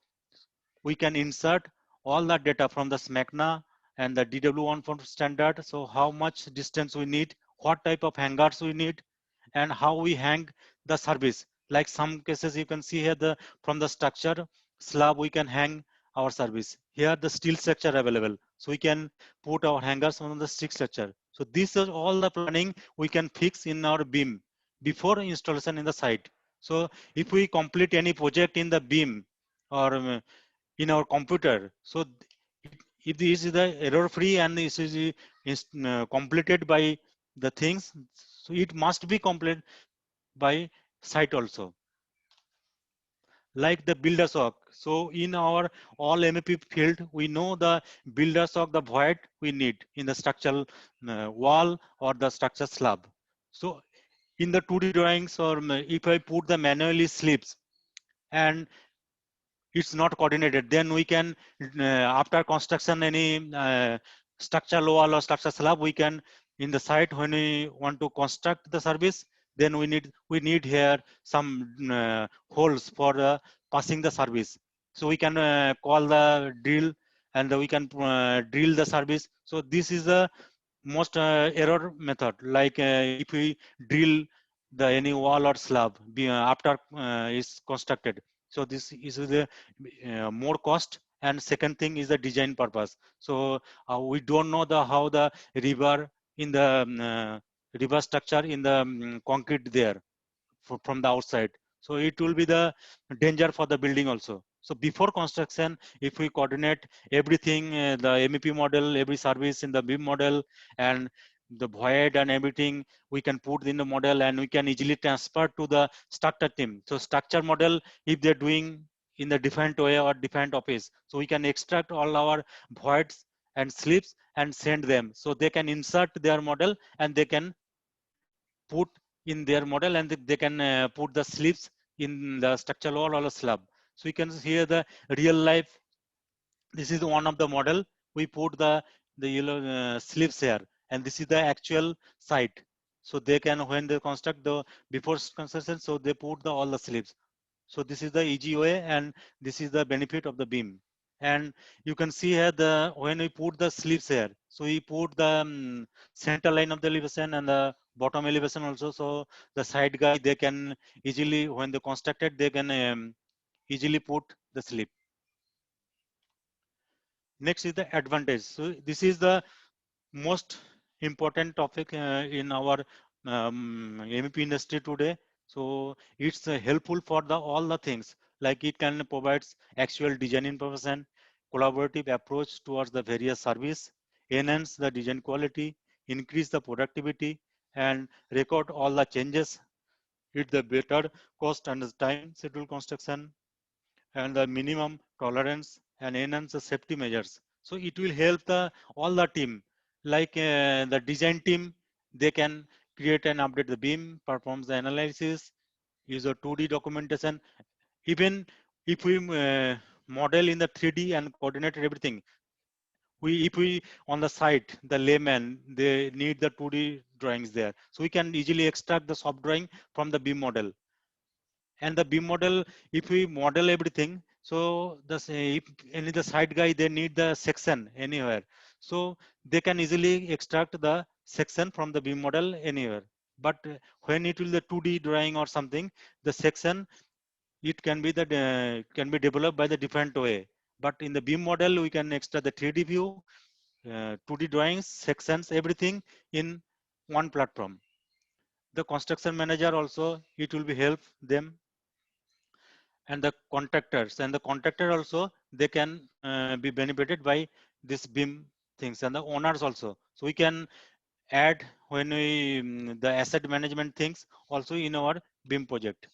we can insert all the data from the SMACNA and the DW1 form standard. So how much distance we need, what type of hangars we need, and how we hang the service. Like some cases you can see here the from the structure slab we can hang our service. Here the steel structure available. So we can put our hangers on the steel structure. So this is all the planning we can fix in our BIM before installation in the site. So if we complete any project in the BIM or in our computer, so if this is the error free and this is completed by the things, so it must be completed by site also, like the builder shock. So in our all MEP field, we know the builder shock, the void we need in the structural wall or the structure slab. So in the 2D drawings, or if I put the manually slips and it's not coordinated, then we can after construction any structural wall or structure slab, we can in the site when we want to construct the service, then we need here some holes for passing the service. So we can call the drill, and we can drill the service. So this is the most error method, like if we drill the any wall or slab after is constructed. So this is the more cost, and second thing is the design purpose. So we don't know the how the river in the river structure in the concrete there from the outside. So it will be the danger for the building also. So before construction, if we coordinate everything, the MEP model, every service in the BIM model, and the void and everything, we can put in the model and we can easily transfer to the structure team. So structure model, if they're doing in the different way or different office, so we can extract all our voids and slips and send them. So they can insert their model and they can put in their model, and they can put the slips in the structural wall or a slab. So you can see the real life. This is one of the model. We put the yellow slips here, and this is the actual site. So they can, when they construct the before construction, so they put the all the slips. So this is the easy way, and this is the benefit of the beam. And you can see here the when we put the slips here, so we put the center line of the elevation and the bottom elevation also. So the side guy, they can easily, when they constructed, they can easily put the slip. Next is the advantage. So this is the most important topic in our MEP industry today. So it's helpful for the all the things, like it can provides actual design information, collaborative approach towards the various service, enhance the design quality, increase the productivity, and record all the changes. It the better cost and time schedule construction, and the minimum tolerance, and enhance the safety measures. So it will help the all the team, like the design team, they can create and update the BIM, performs the analysis, use a 2D documentation. Even if we model in the 3D and coordinate everything, we if we on the site, the layman, they need the 2D drawings there. So we can easily extract the soft drawing from the BIM model. And the BIM model, if we model everything, so if any the site guy, they need the section anywhere, so they can easily extract the section from the BIM model anywhere. But when it will the 2D drawing or something, the section, it can be developed by the different way. But in the BIM model, we can extract the 3D view, 2D drawings, sections, everything in one platform. The construction manager also, it will be help them, and the contractors, and the contractor also, they can be benefited by this BIM things, and the owners also. So we can add when we the asset management things also in our BIM project.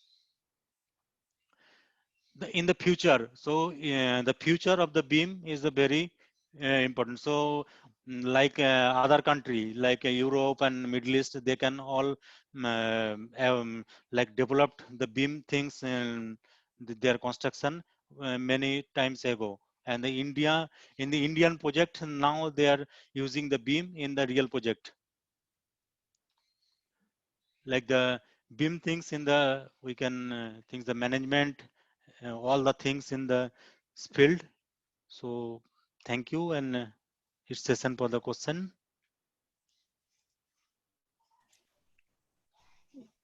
In the future, so the future of the BIM is a very important. So like other country like Europe and Middle East, they can all like developed the BIM things in their construction many times ago. And the India, in the Indian project, now they are using the BIM in the real project, like the BIM things in the, we can things the management, all the things in the field. So thank you, and it's session for the question.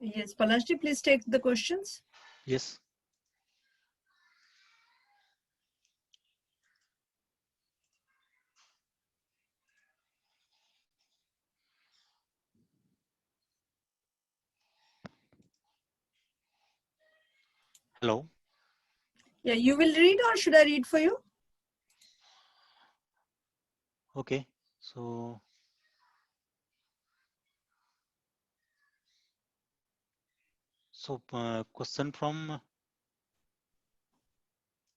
Yes, Palashji, please take the questions. Yes. Hello. Yeah, you will read or should I read for you? Okay. So question from,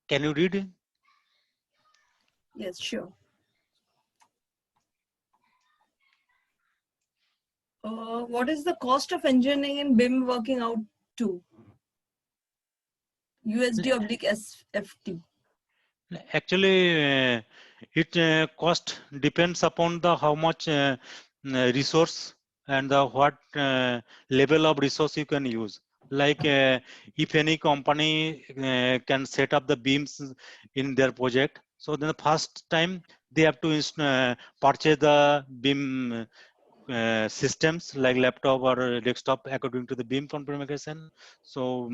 can you read it? Yes, sure. What is the cost of engineering in BIM working out to? USD/SFT. Actually, it cost depends upon the how much resource and the what level of resource you can use. Like if any company can set up the beams in their project, so then the first time they have to purchase the beam systems like laptop or desktop according to the BIM configuration. So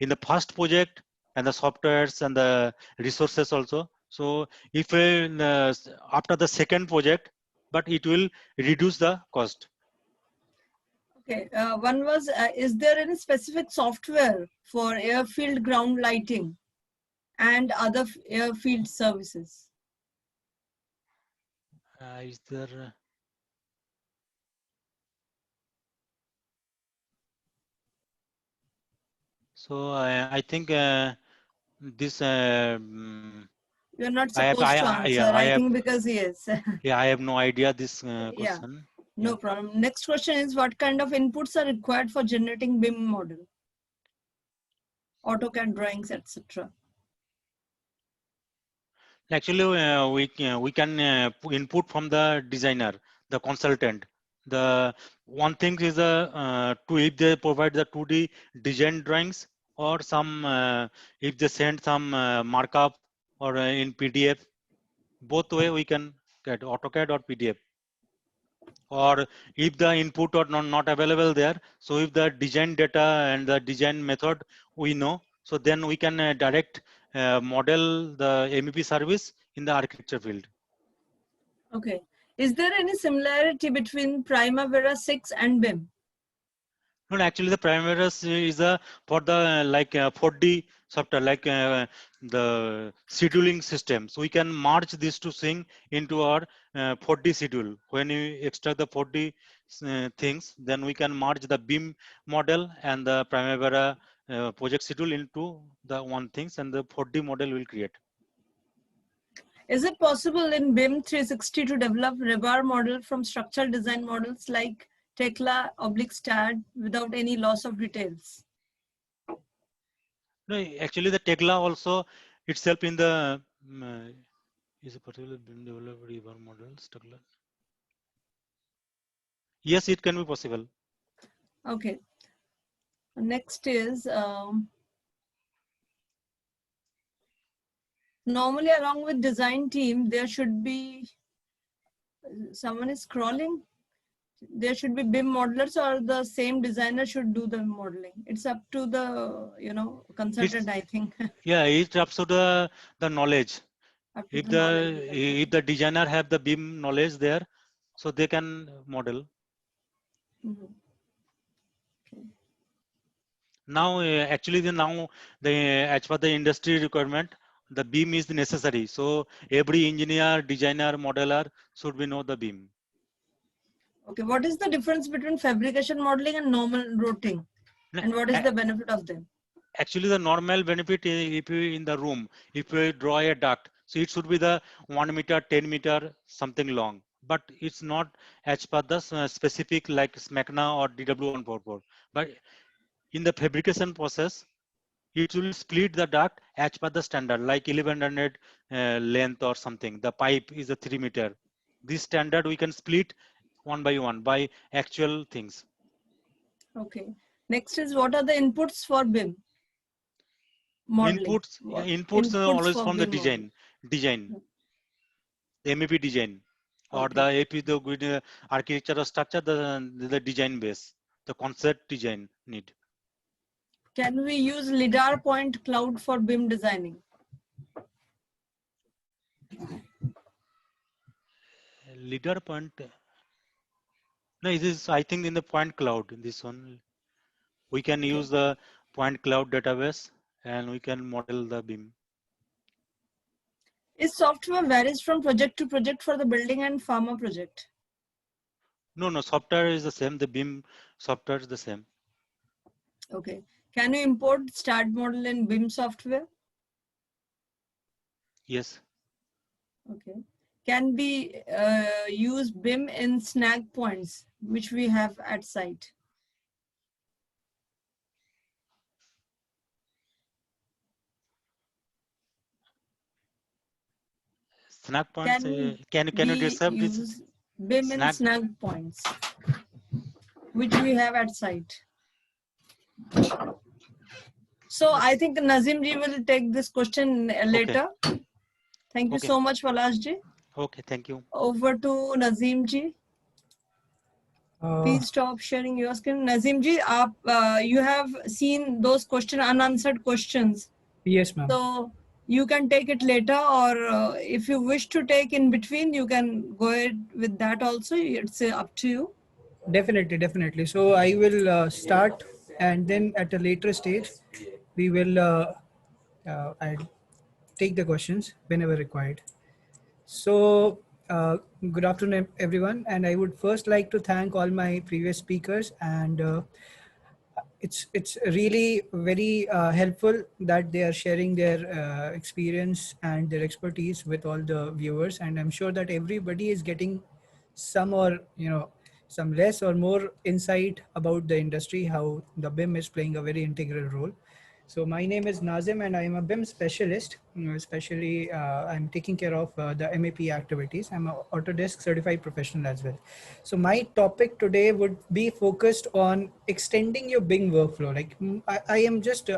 in the first project, and the softwares and the resources also. So if after the second project, but it will reduce the cost. Okay, one was, is there any specific software for airfield ground lighting and other airfield services? Is there? So I think this. You're not supposed to answer, yeah, I think, because yes. Yeah, I have no idea this Yeah, question. no Yeah. problem. Next question is, what kind of inputs are required for generating BIM model? AutoCAD drawings, etc. Actually, we can input from the designer, the consultant. The one thing is to if they provide the 2D design drawings, or some if they send some markup or in PDF, both way we can get AutoCAD or PDF. Or if the input or not available there, so if the design data and the design method we know, so then we can direct model the MEP service in the architecture field. Okay. Is there any similarity between Primavera 6 and BIM? No, actually the Primavera is a for the 4D software, the scheduling system. So we can merge these two things into our 4D schedule. When you extract the 4D things, then we can merge the BIM model and the Primavera project schedule into the one things, and the 4D model will create. Is it possible in BIM 360 to develop Revit model from structural design models like Tekla/STAD without any loss of details? No, actually the Tekla also itself in the is a particular BIM developed Revit model Tekla. Yes, it can be possible. Okay. Next is normally along with design team, there should be someone is scrolling. There should be BIM modelers, or the same designer should do the modeling. It's up to the consultant, I think. Yeah, it's up to the knowledge. Up to If the knowledge. if the designer have the BIM knowledge there, so they can model. Mhm. Okay. Now actually now the as per the industry requirement, the BIM is necessary. So every engineer, designer, modeler should be know the BIM. Okay, what is the difference between fabrication modeling and normal routing? And what is the benefit of them? Actually, the normal benefit if you in the room, if you draw a duct, so it should be the 1 meter, 10 meter, something long. But it's not as per the specific like SMACNA or DW144. But in the fabrication process, it will split the duct as per the standard, like 1100 length or something. The pipe is a 3 meter. This standard we can split one by actual things. Okay. Next is, what are the inputs for BIM modeling? Inputs always for from the BIM design, the MEP design, or Okay. the AP, the good architecture or structure, the design base, the concept design need. Can we use LiDAR point cloud for BIM designing? Leader point. No, it is I think in the point cloud. This one we can use the point cloud database and we can model the BIM. Is software varies from project to project for the building and pharma project? No, software is the same. The BIM software is the same. Okay. Can you import STAD model in BIM software? Yes. Okay. Can we use BIM in Snag Points, which we have at site? Snag points. Can you describe this? Use BIM in Snag Points, which we have at site? So I think Nazim ji will take this question later. Okay. Thank you so much, Palash ji. Okay, thank you. Over to Nazim ji. Please stop sharing your screen. Nazim ji, you have seen those unanswered questions. Yes, ma'am. So you can take it later, or if you wish to take in between, you can go ahead with that also. It's up to you. Definitely. So I will start, and then at a later stage, we will I'll take the questions whenever required. So good afternoon, everyone. And I would first like to thank all my previous speakers, and it's really very helpful that they are sharing their experience and their expertise with all the viewers. And I'm sure that everybody is getting some, or some less or more insight about the industry, how the BIM is playing a very integral role. So my name is Nazim and I am a BIM specialist. Especially I'm taking care of the MEP activities. I'm an Autodesk certified professional as well. So my topic today would be focused on extending your BIM workflow. Like I am just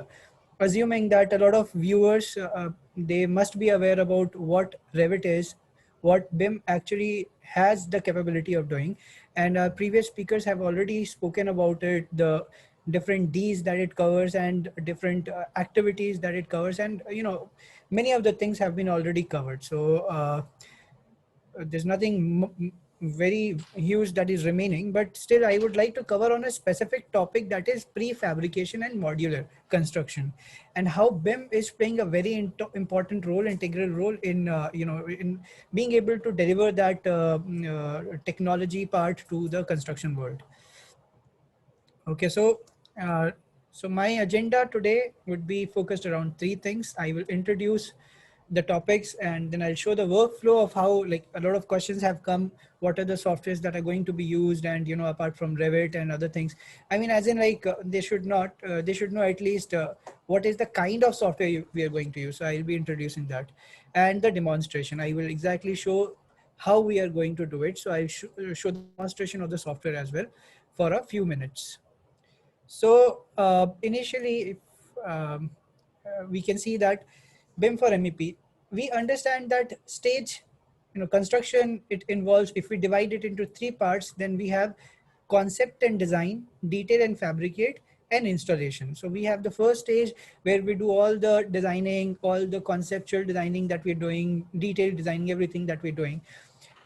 assuming that a lot of viewers, they must be aware about what Revit is, what BIM actually has the capability of doing. And previous speakers have already spoken about it, the different Ds that it covers and different activities that it covers. And, many of the things have been already covered. So there's nothing very huge that is remaining, but still I would like to cover on a specific topic, that is prefabrication and modular construction, and how BIM is playing a very important role, integral role in in being able to deliver that technology part to the construction world. Okay, so so my agenda today would be focused around three things. I will introduce the topics, and then I'll show the workflow of how, like, a lot of questions have come. What are the softwares that are going to be used, and apart from Revit and other things. I mean, as in, like, they should know at least what is the kind of software we are going to use. So I'll be introducing that, and the demonstration. I will exactly show how we are going to do it. So I'll show the demonstration of the software as well for a few minutes. So initially, if we can see that BIM for MEP, we understand that stage, construction, it involves, if we divide it into three parts, then we have concept and design, detail and fabricate, and installation. So we have the first stage where we do all the designing, all the conceptual designing that we're doing, detailed designing, everything that we're doing.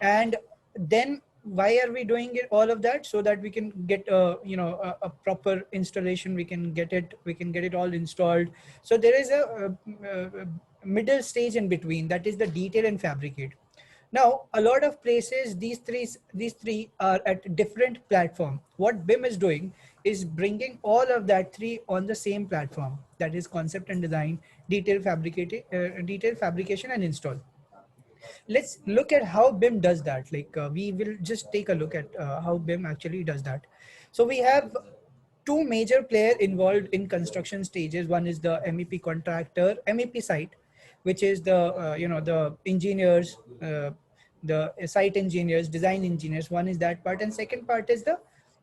And then why are we doing it, all of that? So that we can get a proper installation, we can get it all installed. So there is a middle stage in between, that is the detail and fabricate. Now, a lot of places, these three are at different platform. What BIM is doing is bringing all of that three on the same platform, that is concept and design, detail fabrication, and install. Let's look at how BIM does that. Like, we will just take a look at how BIM actually does that. So we have two major players involved in construction stages. One is the MEP contractor, MEP site, which is the the engineers, the site engineers, design engineers. One is that part, and second part is the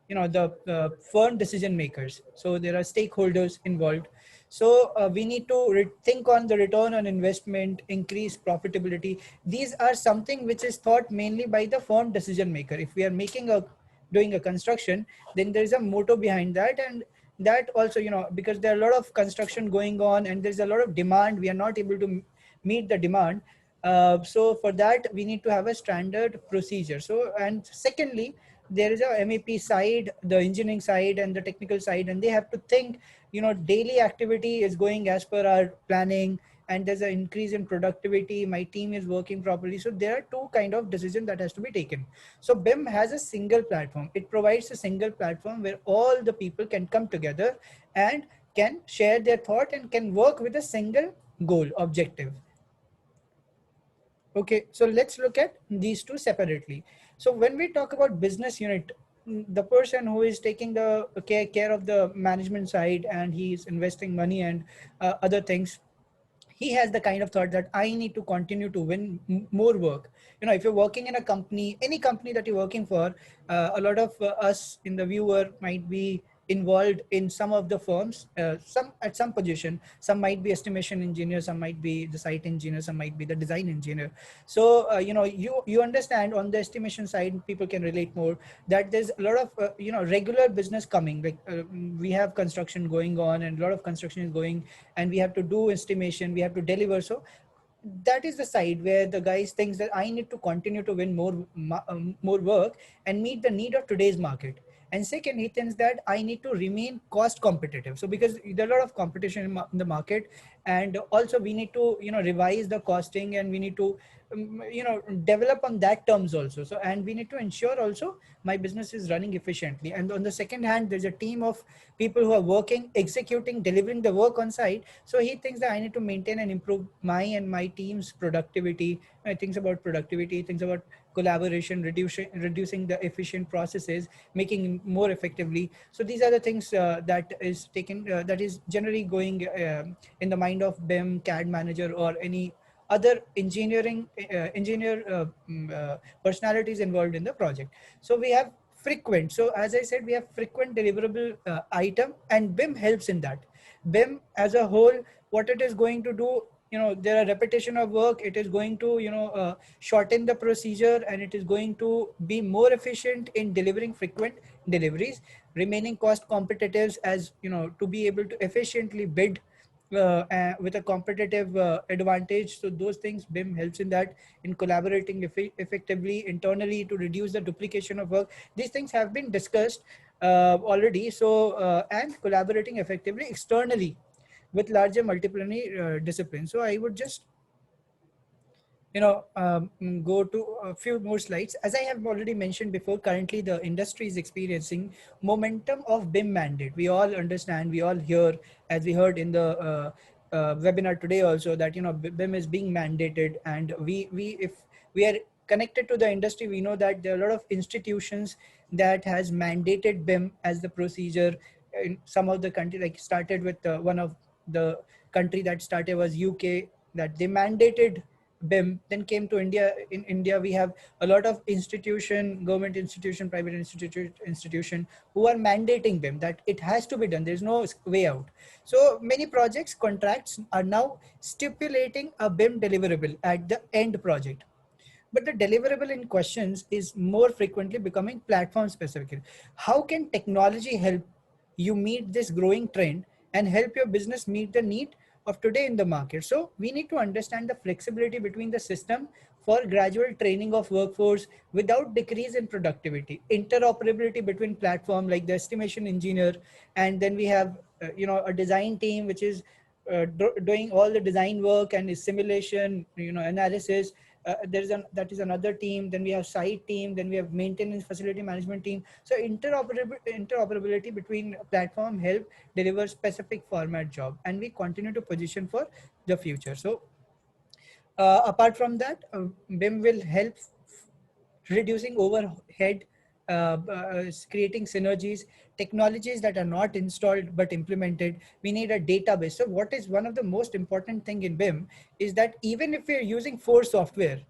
the firm decision makers. So there are stakeholders involved. So we need to think on the return on investment, increase profitability. These are something which is thought mainly by the firm decision maker. If we are doing a construction, then there is a motto behind that, and that also, because there are a lot of construction going on and there's a lot of demand, we are not able to meet the demand. So for that, we need to have a standard procedure. So, and secondly, there is a MEP side, the engineering side, and the technical side, and they have to think, daily activity is going as per our planning, and there's an increase in productivity, my team is working properly. So there are two kind of decisions that has to be taken. So BIM has a single platform. It provides a single platform where all the people can come together and can share their thought and can work with a single goal objective. Okay, so let's look at these two separately. So when we talk about business unit, the person who is taking the care of the management side, and he's investing money and other things, he has the kind of thought that I need to continue to win more work. If you're working in a company, any company that you're working for, a lot of us in the viewer might be involved in some of the firms, some at some position. Some might be estimation engineer, some might be the site engineer, some might be the design engineer. So you understand, on the estimation side, people can relate more, that there's a lot of regular business coming. Like, we have construction going on, and a lot of construction is going, and we have to do estimation, we have to deliver. So that is the side where the guys thinks that I need to continue to win more work and meet the need of today's market. And second, he thinks that I need to remain cost competitive. So because there are a lot of competition in the market, and also we need to revise the costing, and we need to develop on that terms also. So, and we need to ensure also my business is running efficiently. And on the second hand, there's a team of people who are working, executing, delivering the work on site. So he thinks that I need to maintain and improve my and my team's productivity. He thinks about productivity, he thinks about collaboration, reducing the efficient processes, making more effectively. So these are the things that is generally going in the mind of BIM, CAD manager, or any other personalities involved in the project. So we have frequent. So as I said, we have frequent deliverable item, and BIM helps in that. BIM as a whole, what it is going to do, there are repetition of work. It is going to, shorten the procedure, and it is going to be more efficient in delivering frequent deliveries, remaining cost competitive, as to be able to efficiently bid with a competitive advantage. So those things, BIM helps in that, in collaborating effectively internally to reduce the duplication of work. These things have been discussed already. So and collaborating effectively externally with larger multidisciplinary disciplines. So I would just go to a few more slides. As I have already mentioned before, currently the industry is experiencing momentum of BIM mandate. We all understand, we all hear, as we heard in the webinar today also, that BIM is being mandated, and we if we are connected to the industry, we know that there are a lot of institutions that has mandated BIM as the procedure. In some of the country, like started with one of the country that started was UK, that they mandated BIM, then came to India. In India, we have a lot of institution, government institution, private institution who are mandating BIM, that it has to be done. There's no way out. So many projects, contracts are now stipulating a BIM deliverable at the end project. But the deliverable in questions is more frequently becoming platform specific. How can technology help you meet this growing trend and help your business meet the need of today in the market? So we need to understand the flexibility between the system for gradual training of workforce without decrease in productivity, interoperability between platform like the estimation engineer, and then we have a design team which is doing all the design work and simulation, analysis. That is another team. Then we have site team, then we have maintenance facility management team. So interoperability between platform help deliver specific format job, and we continue to position for the future. So apart from that, BIM will help reducing overhead, creating synergies, technologies that are not installed but implemented. We need a database. So what is one of the most important thing in BIM is that even if we're using 4 software,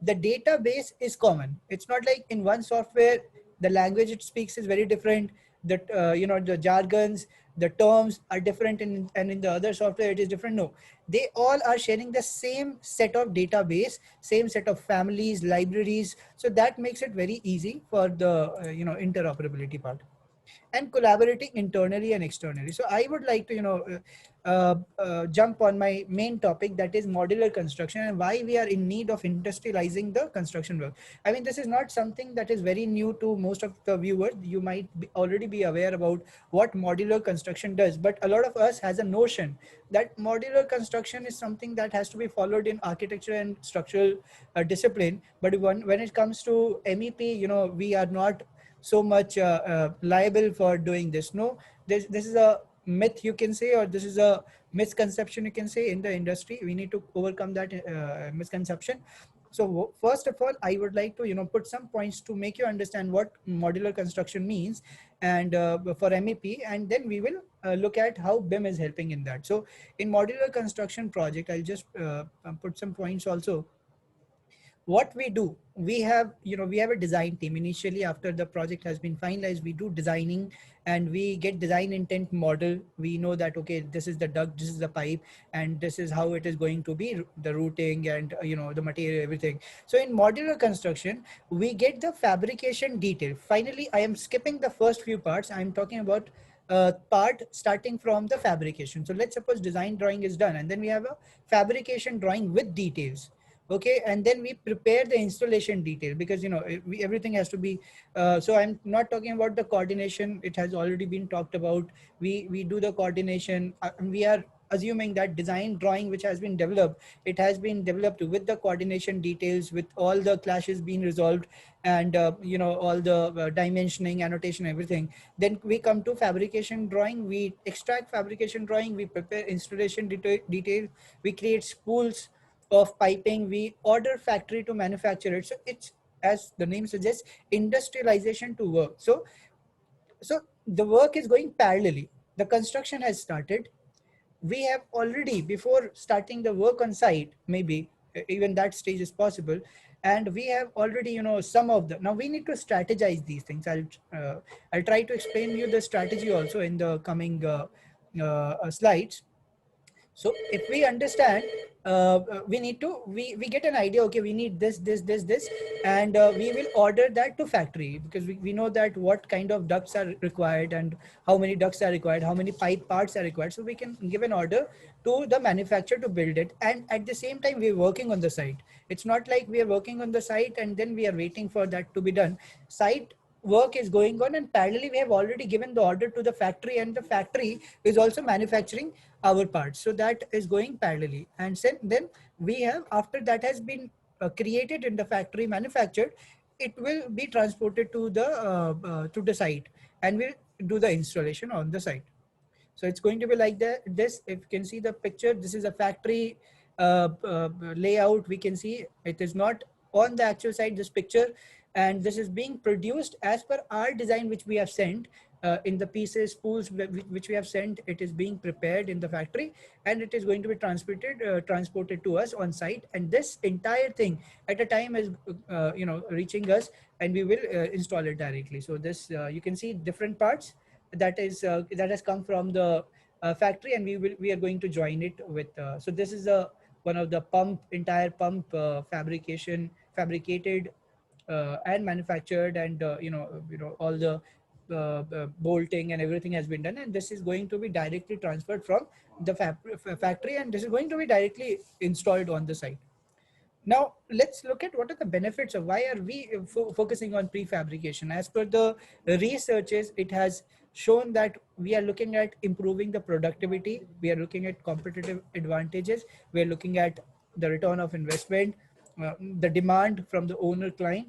the database is common. It's not like in one software, the language it speaks is very different. The jargons, the terms are different, and in the other software it is different. No, they all are sharing the same set of database, same set of families, libraries. So that makes it very easy for the interoperability part, and collaborating internally and externally. So I would like to jump on my main topic, that is modular construction, and why we are in need of industrializing the construction work. I mean, this is not something that is very new to most of the viewers. You might already be aware about what modular construction does, but a lot of us has a notion that modular construction is something that has to be followed in architecture and structural discipline. But when it comes to MEP, we are not so much liable for doing this. No, this is a myth, you can say, or this is a misconception, you can say, in the industry. We need to overcome that misconception. So first of all, I would like to put some points to make you understand what modular construction means, and for MEP, and then we will look at how BIM is helping in that. So in modular construction project, I'll just put some points also. What we do, we have a design team. Initially, after the project has been finalized, we do designing, and we get design intent model. We know that, okay, this is the duct, this is the pipe, and this is how it is going to be, the routing, and the material, everything. So in modular construction, we get the fabrication detail. Finally, I am skipping the first few parts. I'm talking about part starting from the fabrication. So let's suppose design drawing is done, and then we have a fabrication drawing with details. Okay, and then we prepare the installation detail, because everything has to be so I'm not talking about the coordination. It has already been talked about. We do the coordination. We are assuming that design drawing which has been developed, it has been developed with the coordination details, with all the clashes being resolved, and all the dimensioning, annotation, everything. Then we come to fabrication drawing. We extract fabrication drawing, we prepare installation detail, we create spools of piping, we order factory to manufacture it. So it's, as the name suggests, industrialization to work. So the work is going parallelly. The construction has started. We have already, before starting the work on site, maybe even that stage is possible, and we have already some of the, now we need to strategize these things. I'll try to explain you the strategy also in the coming slides. So if we understand, we get an idea, okay, we need this, and we will order that to factory, because we know that what kind of ducts are required and how many ducts are required, how many pipe parts are required. So we can give an order to the manufacturer to build it. And at the same time, we're working on the site. It's not like we are working on the site and then we are waiting for that to be done. Site work is going on, and parallelly we have already given the order to the factory, and the factory is also manufacturing our parts. So that is going parallelly. And then we have, after that has been created in the factory, manufactured, it will be transported to the site, and we'll do the installation on the site. So it's going to be like that. This, if you can see the picture, this is a factory layout. We can see it is not on the actual site, this picture, and this is being produced as per our design, which we have sent in the pieces, spools, which we have sent. It is being prepared in the factory, and it is going to be transported to us on site. And this entire thing at a time is reaching us, and we will install it directly. So this you can see different parts that has come from the factory, and we are going to join it with so this is one of the entire pump fabricated and manufactured, and all the bolting and everything has been done, and this is going to be directly transferred from the factory, and this is going to be directly installed on the site. Now, let's look at what are the benefits of why are we focusing on prefabrication. As per the researches, it has shown that we are looking at improving the productivity, we are looking at competitive advantages, we are looking at the return of investment, the demand from the owner client.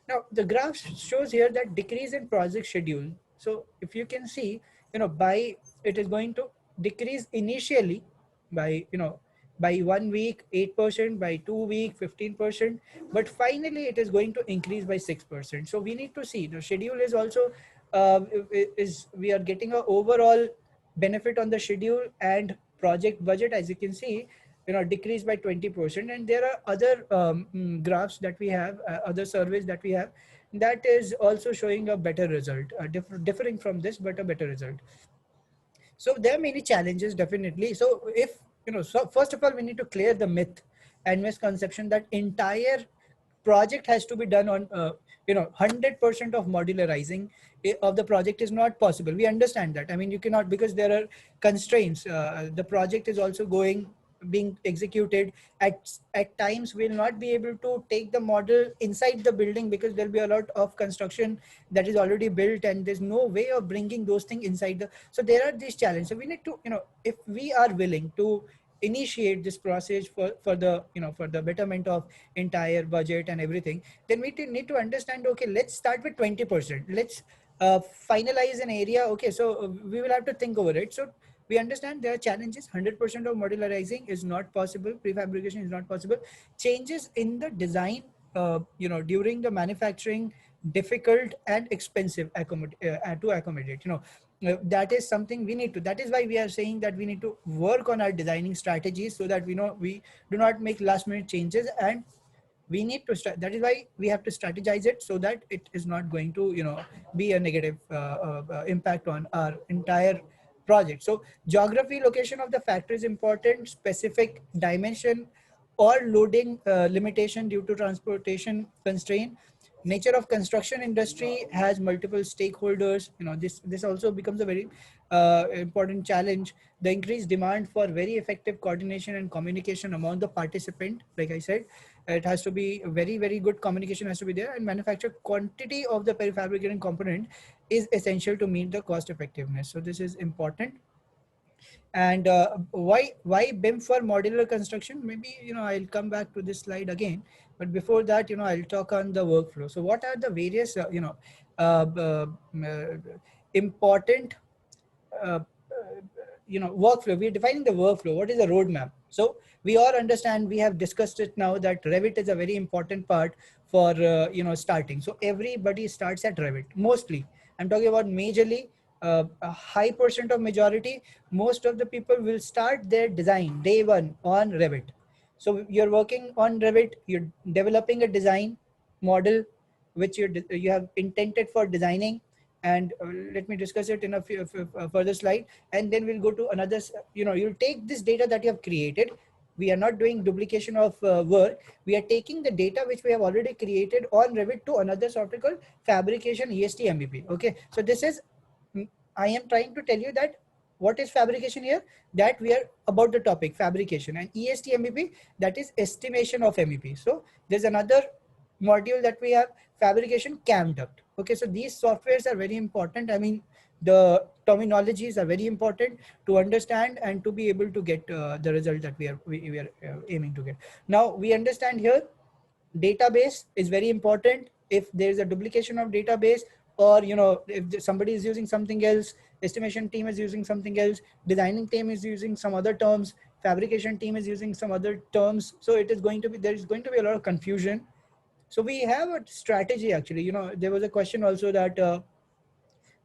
Now, the graph shows here that decrease in project schedule. So if you can see, it is going to decrease initially by, by 1 week, 8%, by 2 week, 15%, but finally it is going to increase by 6%. So we need to see the schedule is also, we are getting a overall benefit on the schedule and project budget, as you can see, decreased by 20%. And there are other graphs that we have, other surveys that we have, that is also showing a better result, differing from this, but a better result. So there are many challenges, definitely. So if, so first of all, we need to clear the myth and misconception that entire project has to be done on, 100% of modularizing of the project is not possible. We understand that. I mean, you cannot, because there are constraints. The project is also being executed at times. We'll not be able to take the model inside the building, because there'll be a lot of construction that is already built, and there's no way of bringing those things inside so there are these challenges. So we need to, if we are willing to initiate this process for the betterment of entire budget and everything, then we need to understand, okay, let's start with 20%. Let's finalize an area. Okay, so we will have to think over it. So we understand there are challenges. 100% of modularizing is not possible. Prefabrication is not possible. Changes in the design, during the manufacturing, difficult and expensive to accommodate. That is something we need to. That is why we are saying that we need to work on our designing strategies, so that we do not make last minute changes, and we need to that is why we have to strategize it, so that it is not going to be a negative impact on our entire project. So geography, location of the factory is important. Specific dimension or loading limitation due to transportation constraint. Nature of construction industry has multiple stakeholders. This also becomes a very important challenge. The increased demand for very effective coordination and communication among the participant. Like I said, it has to be very, very good communication has to be there, and manufacture quantity of the prefabricated component is essential to meet the cost effectiveness. So this is important. And why BIM for modular construction? Maybe I'll come back to this slide again, but before that I'll talk on the workflow. So what are the various important workflow? We're defining the workflow. What is the roadmap? So we all understand, we have discussed it now, that Revit is a very important part for starting. So everybody starts at Revit. Mostly, I'm talking about majorly, a high percent of majority, most of the people will start their design day one on Revit. So you're working on Revit, you're developing a design model which you have intended for designing, And let me discuss it in a further slide, and then we'll go to another. You'll take this data that you have created. We are not doing duplication of work. We are taking the data which we have already created on Revit to another software called Fabrication EST MEP. Okay, so this is, I am trying to tell you that what is fabrication here, that we are about the topic fabrication, and EST MEP, that is estimation of MEP. So there's another module that we have, fabrication CAM duct. Okay, so these softwares are very important. I mean, the terminologies are very important to understand and to be able to get the result that we are aiming to get. Now we understand here database is very important. If there is a duplication of database, or if somebody is using something else, estimation team is using something else, designing team is using some other terms, fabrication team is using some other terms, so there is going to be a lot of confusion. So we have a strategy actually. There was a question also that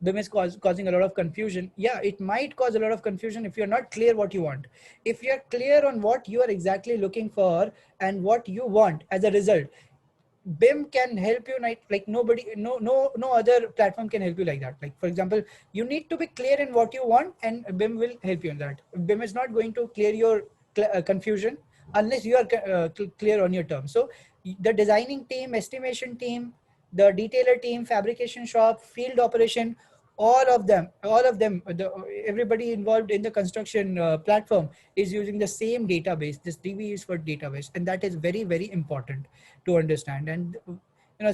BIM is causing a lot of confusion. Yeah, it might cause a lot of confusion if you're not clear what you want. If you're clear on what you are exactly looking for and what you want as a result, BIM can help you like nobody, no other platform can help you like that. Like for example, you need to be clear in what you want, and BIM will help you in that. BIM is not going to clear your confusion unless you are clear on your terms. So the designing team, estimation team, the detailer team, fabrication shop, field operation, all of them, everybody involved in the construction platform is using the same database. This DB is for database, and that is very, very important to understand. And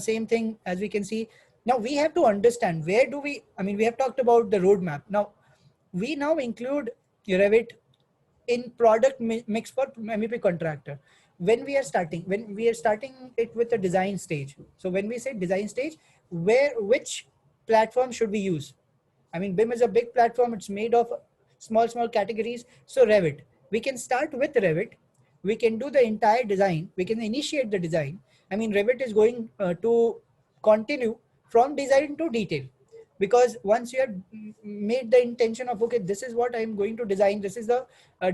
same thing as we can see. Now we have to understand where do we, we have talked about the roadmap. Now we include Revit in product mix for MEP contractor. When we are starting it with the design stage. So when we say design stage, which platform should we use? BIM is a big platform. It's made of small categories. So Revit, we can start with Revit. We can do the entire design. We can initiate the design. Revit is going to continue from design to detail, because once you have made the intention of, okay, this is what I'm going to design, this is the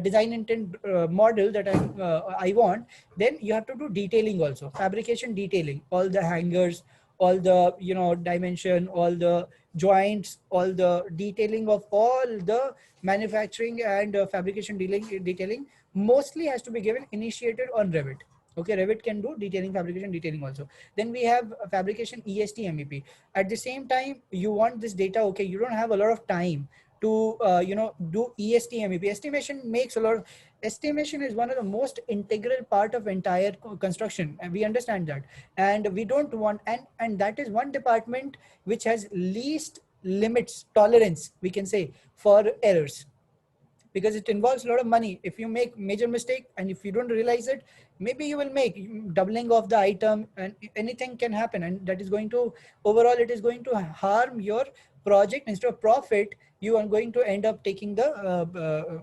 design intent model that I want, then you have to do detailing also, fabrication detailing, all the hangers, all the dimension, all the joints, all the detailing of all the manufacturing and fabrication detailing mostly has to be given initiated on Revit. Okay, Revit can do detailing, fabrication detailing also. Then we have fabrication EST MEP. At the same time, you want this data. Okay, you don't have a lot of time to do EST MEP. Estimation is one of the most integral part of entire construction, and we understand that. And we don't want, and that is one department which has least limits, tolerance, we can say, for errors, because it involves a lot of money. If you make major mistake and if you don't realize it, maybe you will make doubling of the item, and anything can happen, and that is going to, overall it is going to harm your project. Instead of profit, you are going to end up taking the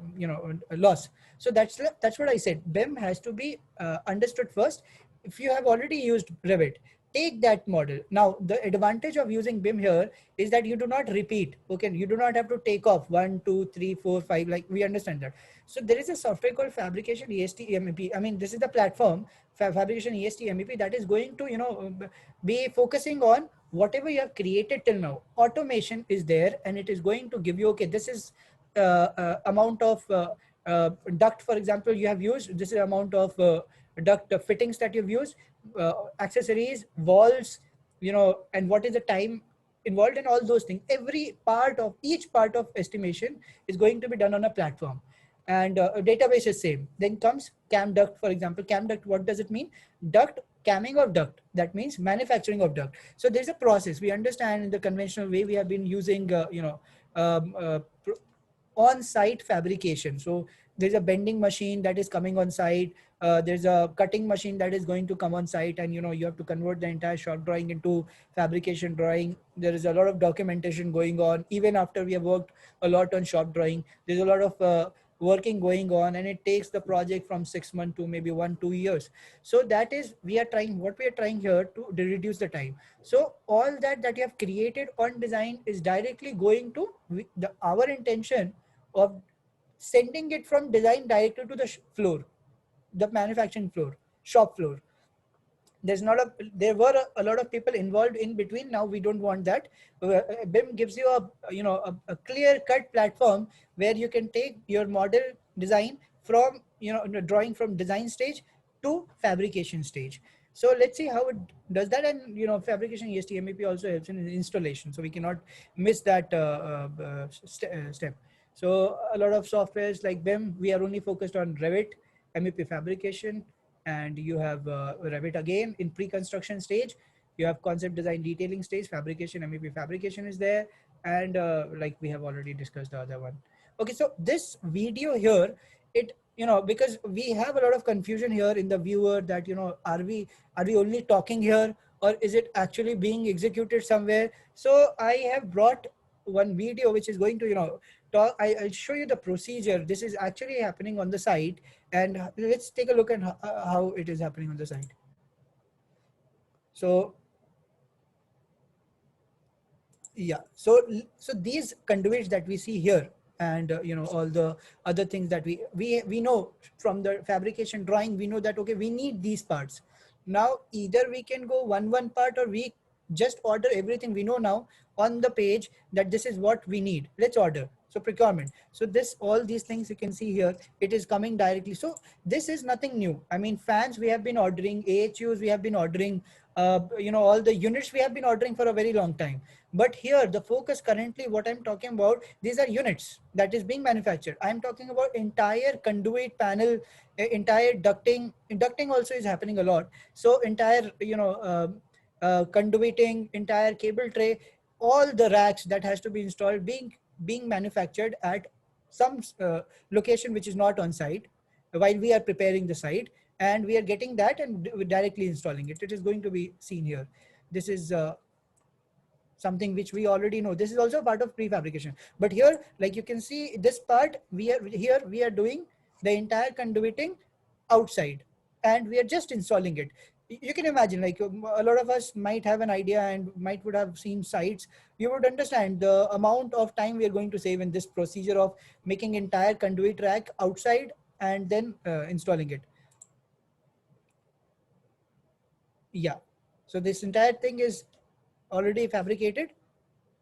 loss. So that's what I said. BIM has to be understood first. If you have already used Revit, take that model. Now the advantage of using BIM here is that you do not repeat. Okay, you do not have to take off 1 2 3 4 5, like we understand that. So there is a software called fabrication EST MEP. This is the platform, fabrication EST MEP, that is going to be focusing on whatever you have created till now. Automation is there, and it is going to give you, okay, this is amount of duct, for example, you have used, this is amount of duct fittings that you've used, accessories, walls, and what is the time involved in all those things. Each part of estimation is going to be done on a platform, and a database is same. Then comes cam duct, for example. Cam duct, what does it mean? Duct, camming of duct, that means manufacturing of duct. So there's a process. We understand in the conventional way we have been using on-site fabrication. So there's a bending machine that is coming on site. There's a cutting machine that is going to come on site, and you have to convert the entire shop drawing into fabrication drawing. There is a lot of documentation going on. Even after we have worked a lot on shop drawing, there's a lot of working going on, and it takes the project from 6 months to maybe 1-2 years. So that is, what we are trying here to reduce the time. So all that you have created on design is directly going to our intention of sending it from design directly to the floor, the manufacturing floor, shop floor. there were a lot of people involved in between. Now we don't want that. BIM gives you a clear cut platform where you can take your model design from drawing from design stage to fabrication stage. So let's see how it does that. And fabrication EST MEP also helps in installation, so we cannot miss that step. So a lot of softwares like BIM, we are only focused on Revit, MEP fabrication, and you have Revit again in pre-construction stage. You have concept design detailing stage, fabrication, MEP fabrication is there, and like we have already discussed the other one. Okay, so this video here, it because we have a lot of confusion here in the viewer that are we only talking here, or is it actually being executed somewhere? So I have brought one video which is going to talk. I'll show you the procedure. This is actually happening on the site, and let's take a look at how it is happening on the site. So yeah, so these conduits that we see here, and all the other things that we know from the fabrication drawing, we know that okay, we need these parts. Now either we can go one part, or we just order everything we know now on the page that this is what we need. Let's order. So procurement. So all these things you can see here, it is coming directly. So this is nothing new. I mean, fans we have been ordering, AHUs we have been ordering, all the units we have been ordering for a very long time. But here the focus currently, what I'm talking about, these are units that is being manufactured. I'm talking about entire conduit panel, entire ducting. Ducting also is happening a lot. So entire conduiting, entire cable tray, all the racks that has to be installed being manufactured at some location which is not on site while we are preparing the site, and we are getting that and directly installing it. It is going to be seen here. This is something which we already know. This is also part of prefabrication. But here, like you can see, this part we are doing the entire conduiting outside, and we are just installing it. You can imagine, like a lot of us might have an idea and would have seen sites. You would understand the amount of time we are going to save in this procedure of making entire conduit rack outside and then installing it. Yeah, so this entire thing is already fabricated,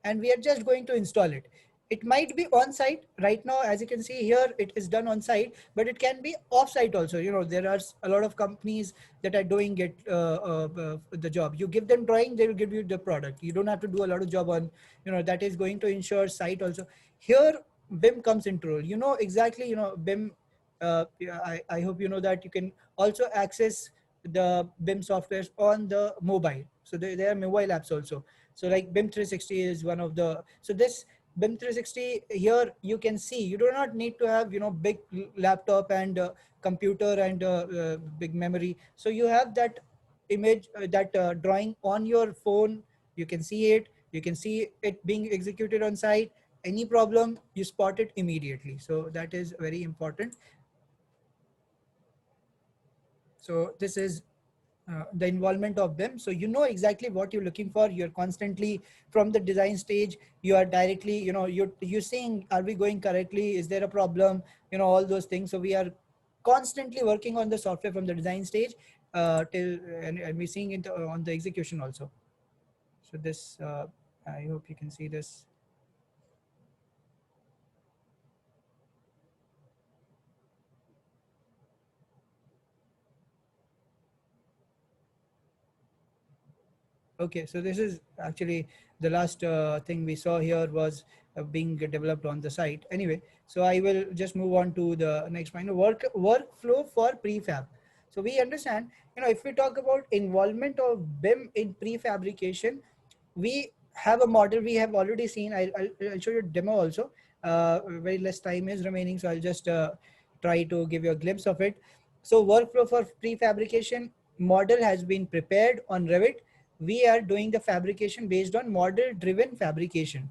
and we are just going to install it. It might be on site right now. As you can see here, it is done on site, but it can be off site also. There are a lot of companies that are doing it, the job. You give them drawing, they will give you the product. You don't have to do a lot of job on, that is going to ensure site also. Here, BIM comes into role. Exactly, BIM, I hope you know that you can also access the BIM softwares on the mobile. So there are mobile apps also. So like BIM 360 is one of the, so this BIM 360 here, you can see, you do not need to have, big laptop and computer and big memory. So you have that image, that drawing on your phone, you can see it, being executed on site. Any problem, you spot it immediately. So that is very important. So this is the involvement of BIM. So you know exactly what you're looking for. You're constantly from the design stage, you are directly, you're saying, are we going correctly? Is there a problem? All those things. So we are constantly working on the software from the design stage and we're seeing it on the execution also. So this, I hope you can see this. Okay, so this is actually the last thing we saw here was being developed on the site. Anyway, so I will just move on to the next point, workflow for prefab. So we understand, if we talk about involvement of BIM in prefabrication, we have a model we have already seen. I'll show you a demo also. Very less time is remaining, so I'll just try to give you a glimpse of it. So workflow for prefabrication model has been prepared on Revit. We are doing the fabrication based on model driven fabrication,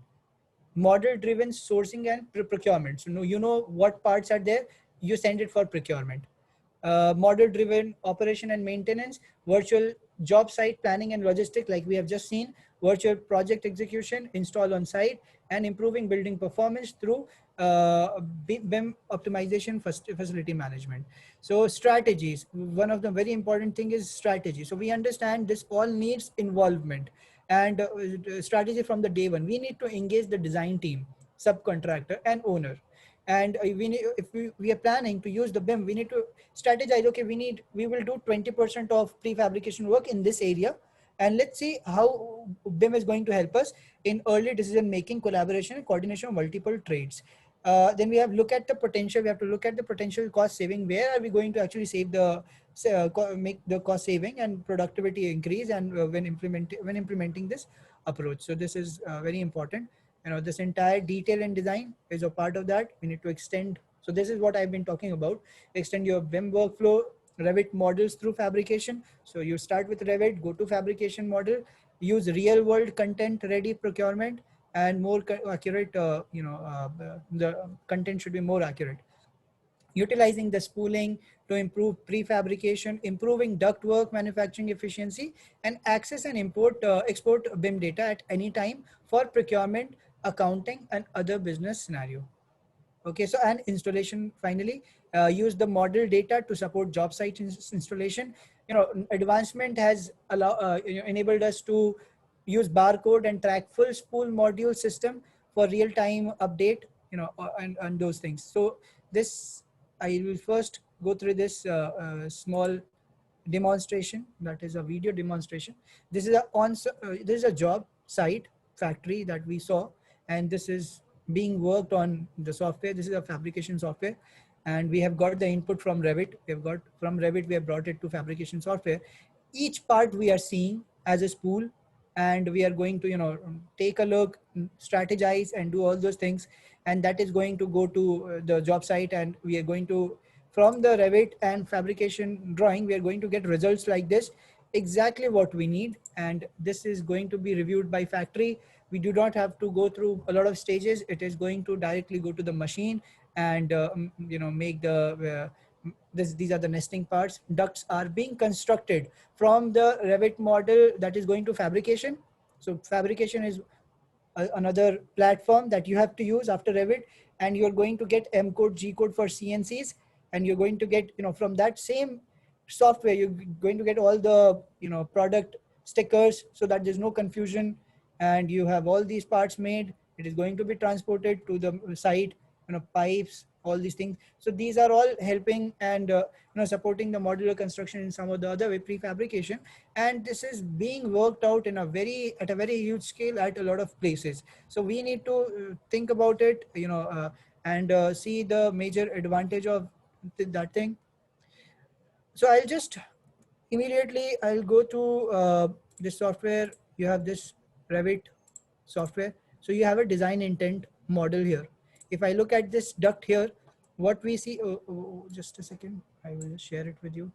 model driven sourcing and procurement. So you know what parts are there, you send it for procurement. Model driven operation and maintenance, virtual job site planning and logistics, like we have just seen, virtual project execution, install on site, and improving building performance through BIM optimization, facility management. So strategies, one of the very important thing is strategy. So we understand this all needs involvement and strategy from the day one. We need to engage the design team, subcontractor, and owner. And we need, if we are planning to use the BIM, we need to strategize. Okay, we will do 20% of prefabrication work in this area, and let's see how BIM is going to help us in early decision making, collaboration, and coordination of multiple trades. Then we have look at the potential. We have to look at the potential cost saving. Where are we going to actually save the make the cost saving and productivity increase, and when implementing this approach. So this is very important. This entire detail and design is a part of that. We need to extend. So this is what I've been talking about. Extend your BIM workflow, Revit models through fabrication. So you start with Revit, go to fabrication model, use real world content ready procurement, and more accurate, the content should be more accurate. Utilizing the spooling to improve prefabrication, improving ductwork manufacturing efficiency, and access and export BIM data at any time for procurement, accounting, and other business scenario. Okay, so and installation, finally, use the model data to support job site installation. Advancement has enabled us to use barcode and track full spool module system for real-time update, and those things. So this, I will first go through this small demonstration, that is a video demonstration. This is a job site factory that we saw, and this is being worked on the software. This is a fabrication software, and we have got the input from Revit. We have brought it to fabrication software. Each part we are seeing as a spool, and we are going to take a look, strategize, and do all those things, and that is going to go to the job site, and we are going to, from the Revit and fabrication drawing, we are going to get results like this, exactly what we need. And this is going to be reviewed by factory. We do not have to go through a lot of stages. It is going to directly go to the machine and make the these are the nesting parts. Ducts are being constructed from the Revit model that is going to fabrication. So fabrication is another platform that you have to use after Revit, and you're going to get M code, G code for CNCs, and you're going to get, from that same software, you're going to get all the, product stickers, so that there's no confusion, and you have all these parts made. It is going to be transported to the site, pipes, all these things. So these are all helping and supporting the modular construction in some of the other way, prefabrication. And this is being worked out in a very huge scale at a lot of places. So we need to think about it, and see the major advantage of that thing. So I'll just immediately, I'll go to this software. You have this Revit software. So you have a design intent model here. If I look at this duct here, what we see, just a second, I will just share it with you.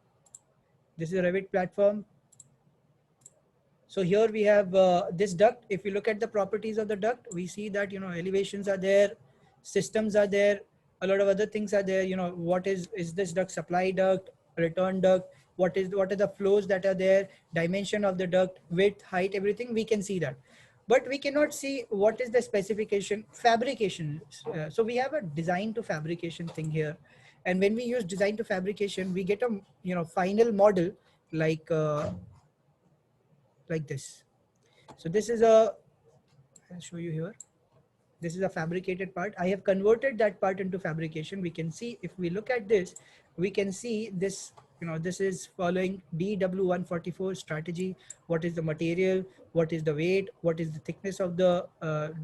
This is a Revit platform. So here we have this duct. If you look at the properties of the duct, we see that, elevations are there, systems are there, a lot of other things are there. What is this duct, supply duct, return duct, what are the flows that are there, dimension of the duct, width, height, everything, we can see that. But we cannot see what is the specification, fabrication. So we have a design to fabrication thing here. And when we use design to fabrication, we get a, final model like this. So this is I'll show you here. This is a fabricated part. I have converted that part into fabrication. We can see, if we look at this, we can see this, this is following DW144 strategy. What is the material? What is the weight? What is the thickness of the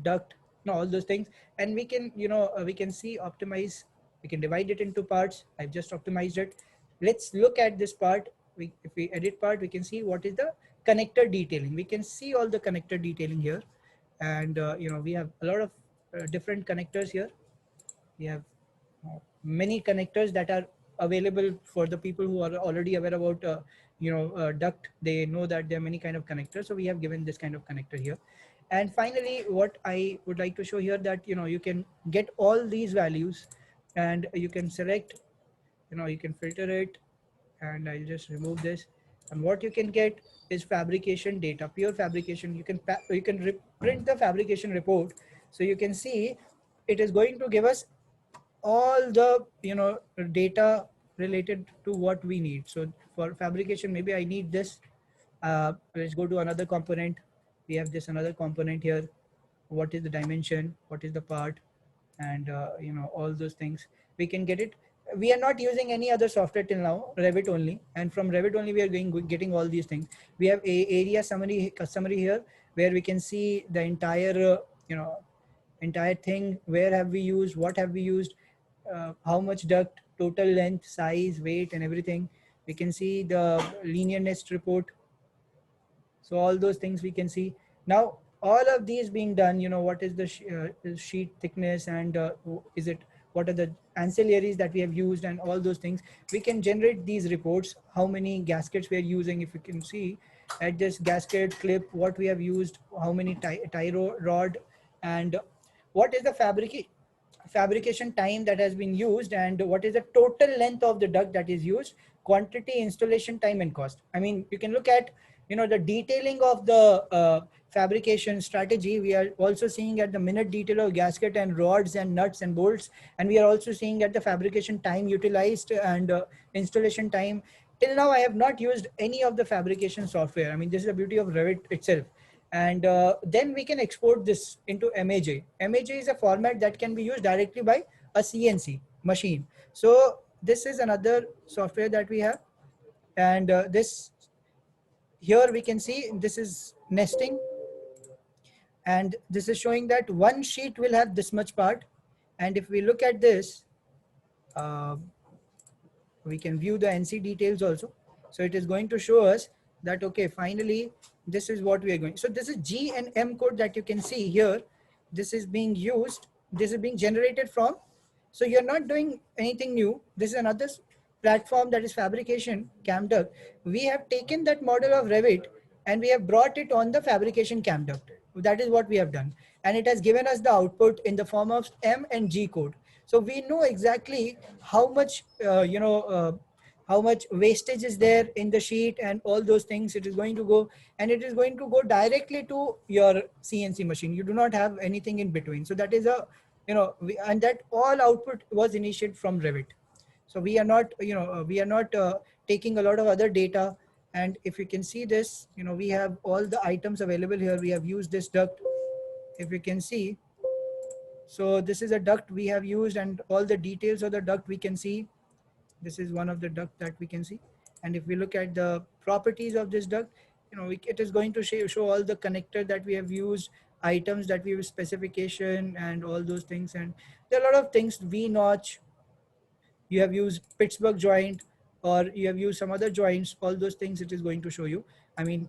duct? All those things. And we can, we can see optimize. We can divide it into parts. I've just optimized it. Let's look at this part. If we edit part, we can see what is the connector detailing. We can see all the connector detailing here. And, we have a lot of different connectors here. We have many connectors that are available for the people who are already aware about, duct. They know that there are many kind of connectors. So we have given this kind of connector here. And finally, what I would like to show here that, you can get all these values and you can select, you can filter it, and I'll just remove this. And what you can get, is fabrication data, pure fabrication. You can print the fabrication report, so you can see it is going to give us all the data related to what we need. So for fabrication, maybe I need this. Let's go to another component. We have this another component here. What is the dimension? What is the part? And all those things we can get it. We are not using any other software till now, Revit only, and from Revit only we are getting all these things. We have a area summary here, where we can see the entire entire thing. Where have we used, what have we used, how much duct, total length, size, weight, and everything. We can see the linear nest report. So all those things we can see. Now all of these being done, what is the sheet thickness, and what are the ancillaries that we have used, and all those things. We can generate these reports. How many gaskets we are using, if you can see at this gasket clip, what we have used, how many tie rod, and what is the fabrication time that has been used, and what is the total length of the duct that is used, quantity, installation time, and cost. I mean, you can look at the detailing of the fabrication strategy. We are also seeing at the minute detail of gasket and rods and nuts and bolts, and we are also seeing at the fabrication time utilized and installation time. Till now I have not used any of the fabrication software. I mean, this is the beauty of Revit itself. And then we can export this into MAJ. MAJ is a format that can be used directly by a CNC machine. So this is another software that we have. And this here we can see this is nesting, and this is showing that one sheet will have this much part. And if we look at this, we can view the NC details also. So it is going to show us that, okay, finally, this is what we are going. So this is G and M code that you can see here. This is being used. This is being generated from. So you're not doing anything new. This is another platform that is fabrication, CamDuct. We have taken that model of Revit and we have brought it on the fabrication CamDuct. That is what we have done. And it has given us the output in the form of M and G code. So we know exactly how much, how much wastage is there in the sheet and all those things. It is going to go, and it is going to go directly to your CNC machine. You do not have anything in between. So that is a, and that all output was initiated from Revit. So we are not, we are not taking a lot of other data. And if you can see this, we have all the items available here. We have used this duct. If you can see, so this is a duct we have used, and all the details of the duct we can see. This is one of the duct that we can see. And if we look at the properties of this duct, it is going to show all the connector that we have used, items that we have, specification, and all those things. And there are a lot of things, V-notch, you have used Pittsburgh joint, or you have used some other joints, all those things it is going to show you. I mean,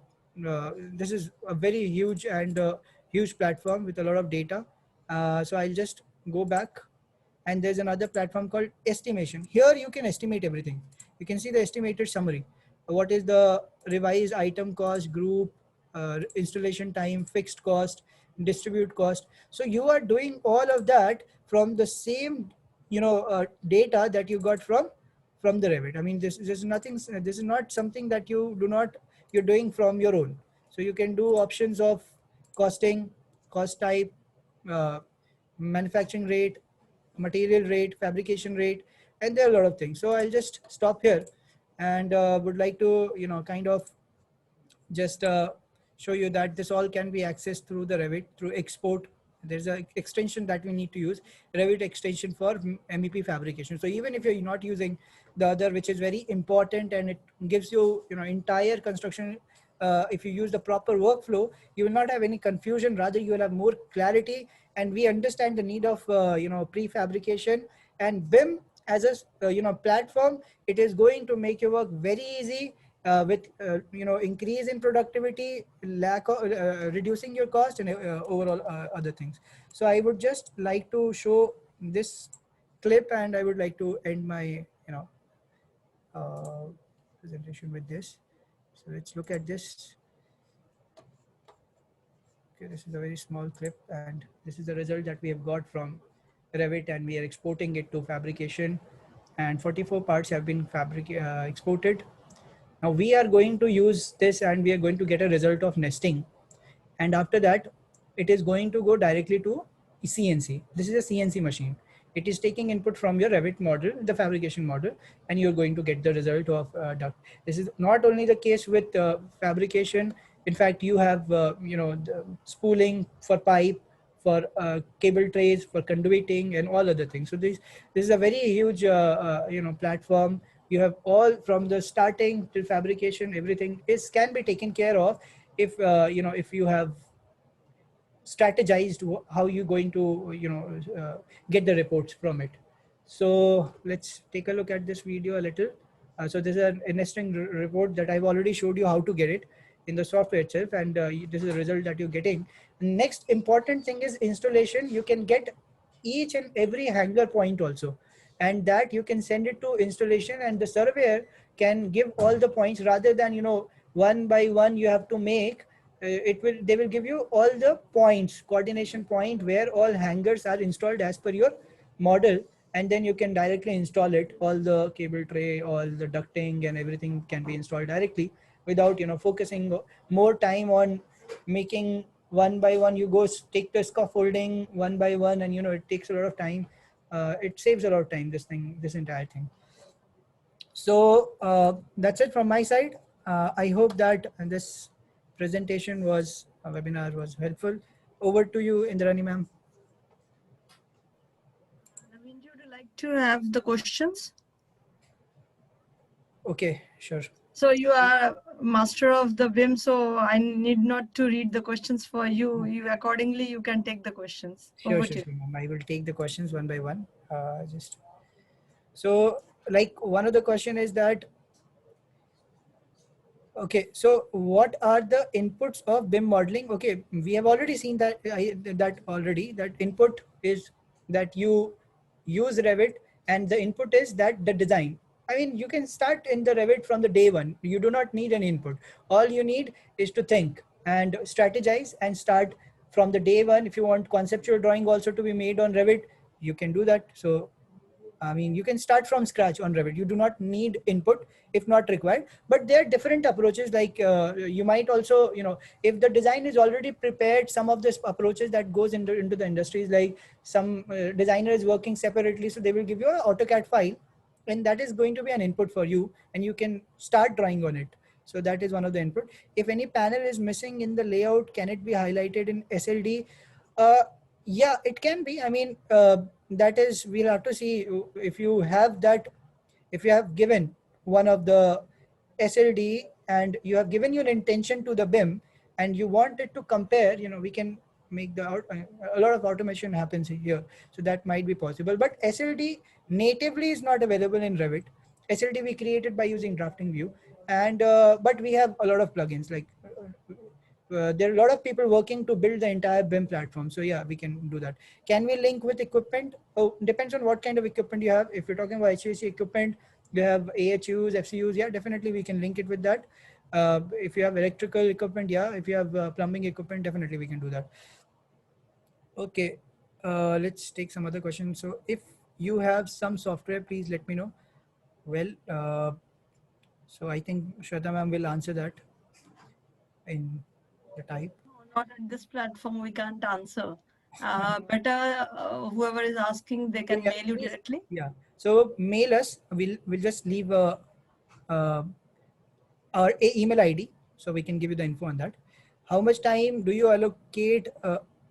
this is a very huge and huge platform with a lot of data. So I'll just go back, and there's another platform called estimation. Here you can estimate everything. You can see the estimated summary. What is the revised item cost, group, installation time, fixed cost, distribute cost. So you are doing all of that from the same data that you got from the Revit. I mean, this is nothing. This is not something that you're doing from your own. So you can do options of costing, cost type, manufacturing rate, material rate, fabrication rate, and there are a lot of things. So I'll just stop here, and would like to kind of just show you that this all can be accessed through the Revit through export. There's an extension that we need to use, Revit extension for MEP fabrication. So even if you're not using the other, which is very important, and it gives you entire construction, if you use the proper workflow, you will not have any confusion. Rather, you will have more clarity, and we understand the need of prefabrication. And BIM as a platform, it is going to make your work very easy. With increase in productivity, lack of reducing your cost, and overall other things. So I would just like to show this clip, and I would like to end my presentation with this. So let's look at this. Okay, this is a very small clip, and this is the result that we have got from Revit, and we are exporting it to fabrication, and 44 parts have been exported. Now we are going to use this and we are going to get a result of nesting. And after that, it is going to go directly to CNC. This is a CNC machine. It is taking input from your Revit model, the fabrication model, and you're going to get the result of duct. This is not only the case with fabrication. In fact, you have the spooling for pipe, for cable trays, for conduiting, and all other things. So this is a very huge platform. You have all from the starting to fabrication, everything can be taken care of if if you have strategized how you're going to get the reports from it. So let's take a look at this video a little. So this is an nesting report that I've already showed you how to get it in the software itself, and this is the result that you're getting. Next important thing is installation. You can get each and every hanger point also, and that you can send it to installation, and the surveyor can give all the points rather than one by one you have to make. They will give you all the points, coordination point, where all hangers are installed as per your model, and then you can directly install it. All the cable tray, all the ducting and everything can be installed directly without focusing more time on making one by one. You go take the scaffolding one by one, and it takes a lot of time. It saves a lot of time, this entire thing. So that's it from my side. I hope that this presentation webinar was helpful. Over to you, Indrani ma'am. Naveen, would you like to have the questions? Okay, sure. So you are master of the BIM, so I need not to read the questions for you. Accordingly, you can take the questions. Sure, ma'am. I will take the questions one by one. So like one of the question is that, okay, so what are the inputs of BIM modeling? Okay, we have already seen that that input is that you use Revit, and the input is that the design. I mean, you can start in the Revit from the day one. You do not need an input. All you need is to think and strategize and start from the day one. If you want conceptual drawing also to be made on Revit, you can do that. So I mean, you can start from scratch on Revit. You do not need input if not required, but there are different approaches. Like you might also, if the design is already prepared, some of this approaches that goes into the industries, like some designer is working separately. So they will give you an AutoCAD file, and that is going to be an input for you, and you can start drawing on it. So that is one of the input. If any panel is missing in the layout, can it be highlighted in SLD? Yeah, it can be. I mean, that is, we'll have to see if you have that, if you have given one of the SLD and you have given your intention to the BIM and you want it to compare, we can make a lot of automation happens here. So that might be possible, but SLD natively is not available in Revit. SLD we created by using drafting view, and but we have a lot of plugins like there are a lot of people working to build the entire BIM platform. So yeah, we can do that. Can we link with equipment? Oh, depends on what kind of equipment you have. If you're talking about HVAC equipment, you have AHUs, FCUs. Yeah, definitely we can link it with that. If you have electrical equipment, yeah. If you have plumbing equipment, definitely we can do that. Okay, let's take some other questions. So if you have some software, please let me know. Well, so I think Shweta ma'am will answer that in the type. Not at this platform, we can't answer. Better whoever is asking, they can mail you directly. Yeah, so mail us. We'll just leave our email ID, so we can give you the info on that. How much time do you allocate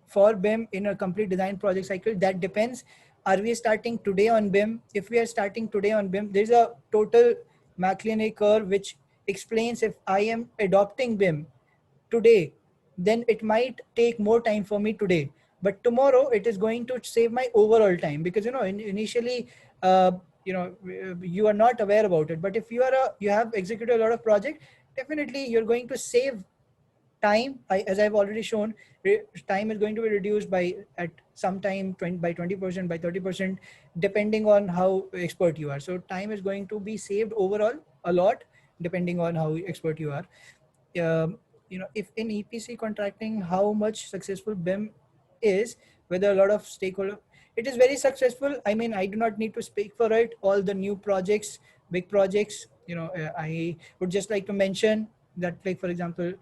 for BIM in a complete design project cycle? That depends. Are we starting today on BIM? If we are starting today on BIM, there's a total McLean curve which explains if I am adopting BIM today, then it might take more time for me today, but tomorrow it is going to save my overall time, because initially you are not aware about it. But if you have executed a lot of projects, definitely you're going to save time. As I've already shown, time is going to be reduced by at some time by 20%, by 30%, depending on how expert you are. So time is going to be saved overall a lot, depending on how expert you are. If in EPC contracting, how much successful BIM is, whether a lot of stakeholder, it is very successful. I mean, I do not need to speak for it. All the new projects big projects, I would just like to mention that, like, for example,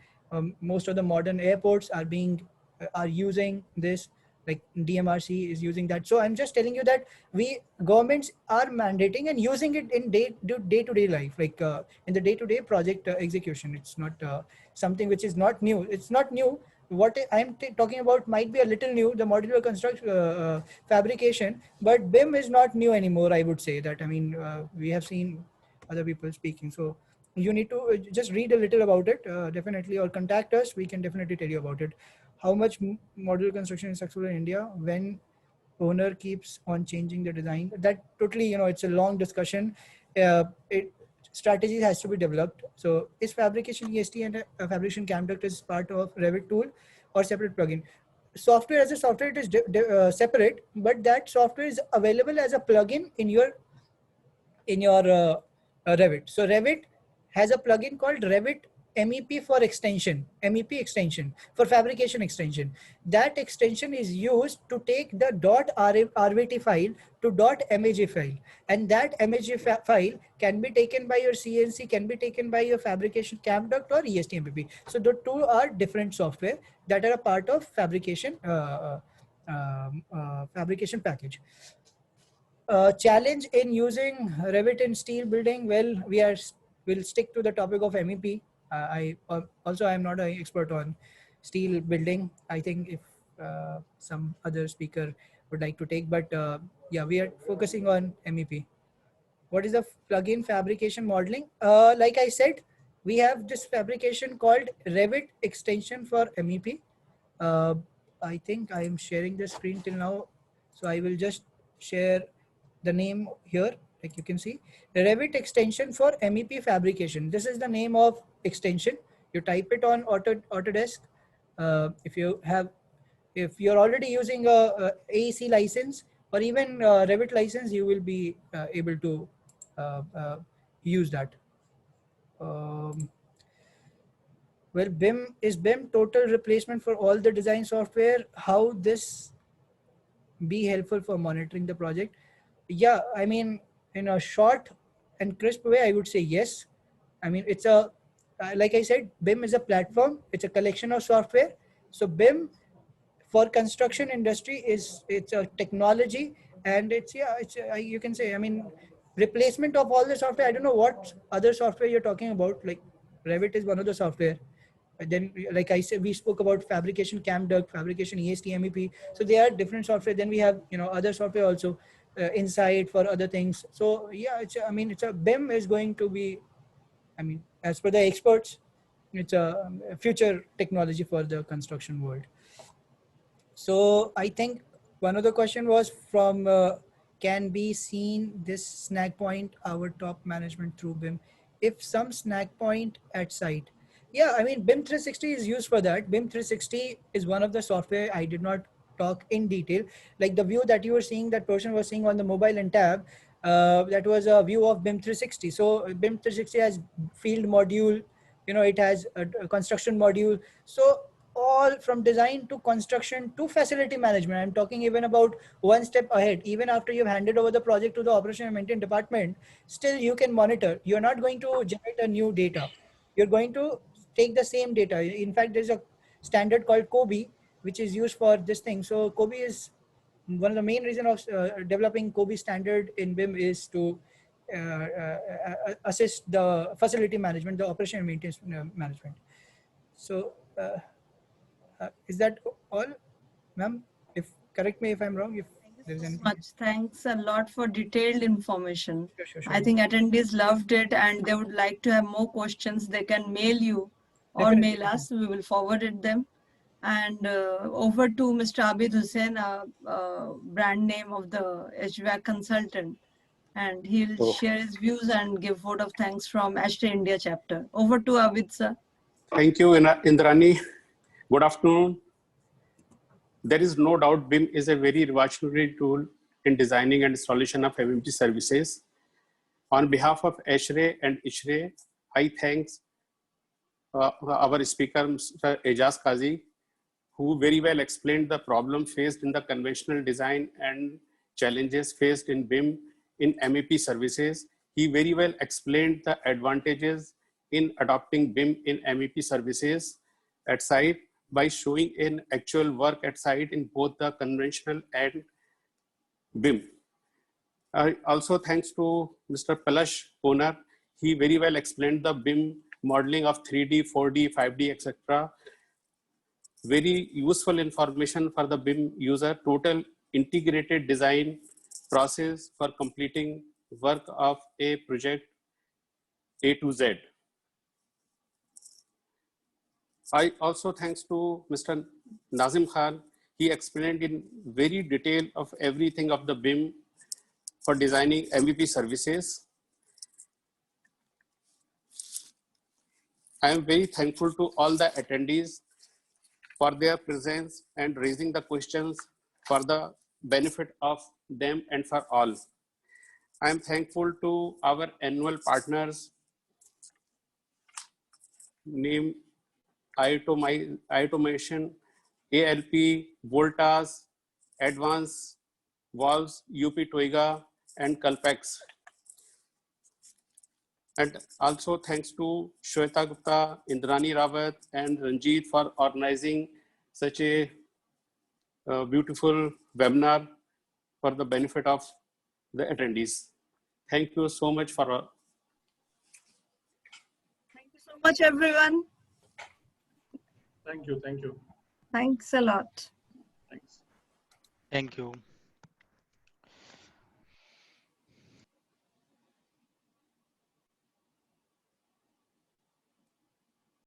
most of the modern airports are using this, like DMRC is using that. So I'm just telling you that governments are mandating and using it in day-to-day life, like in the day-to-day project execution. It's not something which is not new. It's not new. What I'm talking about might be a little new, the modular construction fabrication, but BIM is not new anymore. I would say that. I mean, we have seen other people speaking. So you need to just read a little about it, definitely, or contact us. We can definitely tell you about it. How much modular construction is successful in India when owner keeps on changing the design? That totally, it's a long discussion. Strategy has to be developed. So is fabrication EST and fabrication CAMDuct is part of Revit tool or separate plugin? Software as a software, it is separate, but that software is available as a plugin in your Revit. So Revit has a plugin called Revit MEP for extension, MEP extension for fabrication extension. That extension is used to take the .rvt file to .maj file, and that maj file can be taken by your CNC, can be taken by your fabrication CAMDuct or EST MEP. So the two are different software that are a part of fabrication fabrication package. Challenge in using Revit in steel building. Well, we'll stick to the topic of MEP. I am not an expert on steel building. I think if some other speaker would like to take, but yeah, we are focusing on MEP. What is the plugin fabrication modeling? Like I said, we have this fabrication called Revit extension for MEP. I think I am sharing the screen till now, so I will just share the name here. Like you can see, Revit extension for MEP fabrication. This is the name of extension. You type it on Autodesk. If you're already using a AEC license or even Revit license, you will be able to use that. Well, BIM total replacement for all the design software? How this be helpful for monitoring the project? Yeah, I mean, in a short and crisp way, I would say yes. I mean, it's like I said, BIM is a platform. It's a collection of software. So BIM for construction industry it's a technology, and you can say, I mean, replacement of all the software. I don't know what other software you're talking about. Like Revit is one of the software. Then, like I said, we spoke about fabrication CAMDuct, fabrication EST MEP. So they are different software. Then we have other software also, Insight for other things. So yeah, it's a BIM is going to be, I mean, as per the experts, it's a future technology for the construction world. So I think one of the question was from can be seen this snag point our top management through BIM? If some snag point at site. Yeah, I mean, BIM 360 is used for that. BIM 360 is one of the software. I did not talk in detail. Like the view that you were seeing, that person was seeing on the mobile and tab, that was a view of BIM 360. So BIM 360 has field module, it has a construction module. So all from design to construction to facility management. I'm talking even about one step ahead. Even after you've handed over the project to the operation and maintenance department, still you can monitor. You're not going to generate a new data. You're going to take the same data. In fact, there's a standard called COBE, which is used for this thing. So COBE is one of the main reasons of developing COBE standard in BIM is to assist the facility management, the operation and maintenance management. So is that all, ma'am? If correct me if I'm wrong. If there's anything. Much thanks a lot for detailed information. Sure. I think attendees loved it, and they would like to have more questions. They can mail you or Definitely. mail us. We will forward it them. And over to Mr. Abid Hussain, brand name of the HVAC consultant, and he'll share his views and give vote of thanks from ASHRAE India chapter. Over to Abid, sir. Thank you, Indrani. Good afternoon. There is no doubt BIM is a very revolutionary tool in designing and installation of MEP services. On behalf of ASHRAE and ISHRAE, I thank our speaker, Mr. Ejaz Qazi, who very well explained the problem faced in the conventional design and challenges faced in BIM in MEP services. He very well explained the advantages in adopting BIM in MEP services at site by showing in actual work at site in both the conventional and BIM. Also thanks to Mr. Palash Ponar, he very well explained the BIM modeling of 3D, 4D, 5D, etc. Very useful information for the BIM user, total integrated design process for completing work of a project A to Z. I also thanks to Mr. Nazim Khan, he explained in very detail of everything of the BIM for designing MEP services. I am very thankful to all the attendees for their presence and raising the questions for the benefit of them and for all. I am thankful to our annual partners named Automation, ALP, Voltas, Advanced Valves, UP Toiga, and Calpex. And also thanks to Shweta Gupta, Indrani Rawat, and Ranjit for organizing such a beautiful webinar for the benefit of the attendees. Thank you so much for. Thank you so much, everyone. Thank you. Thank you. Thanks a lot. Thanks. Thank you.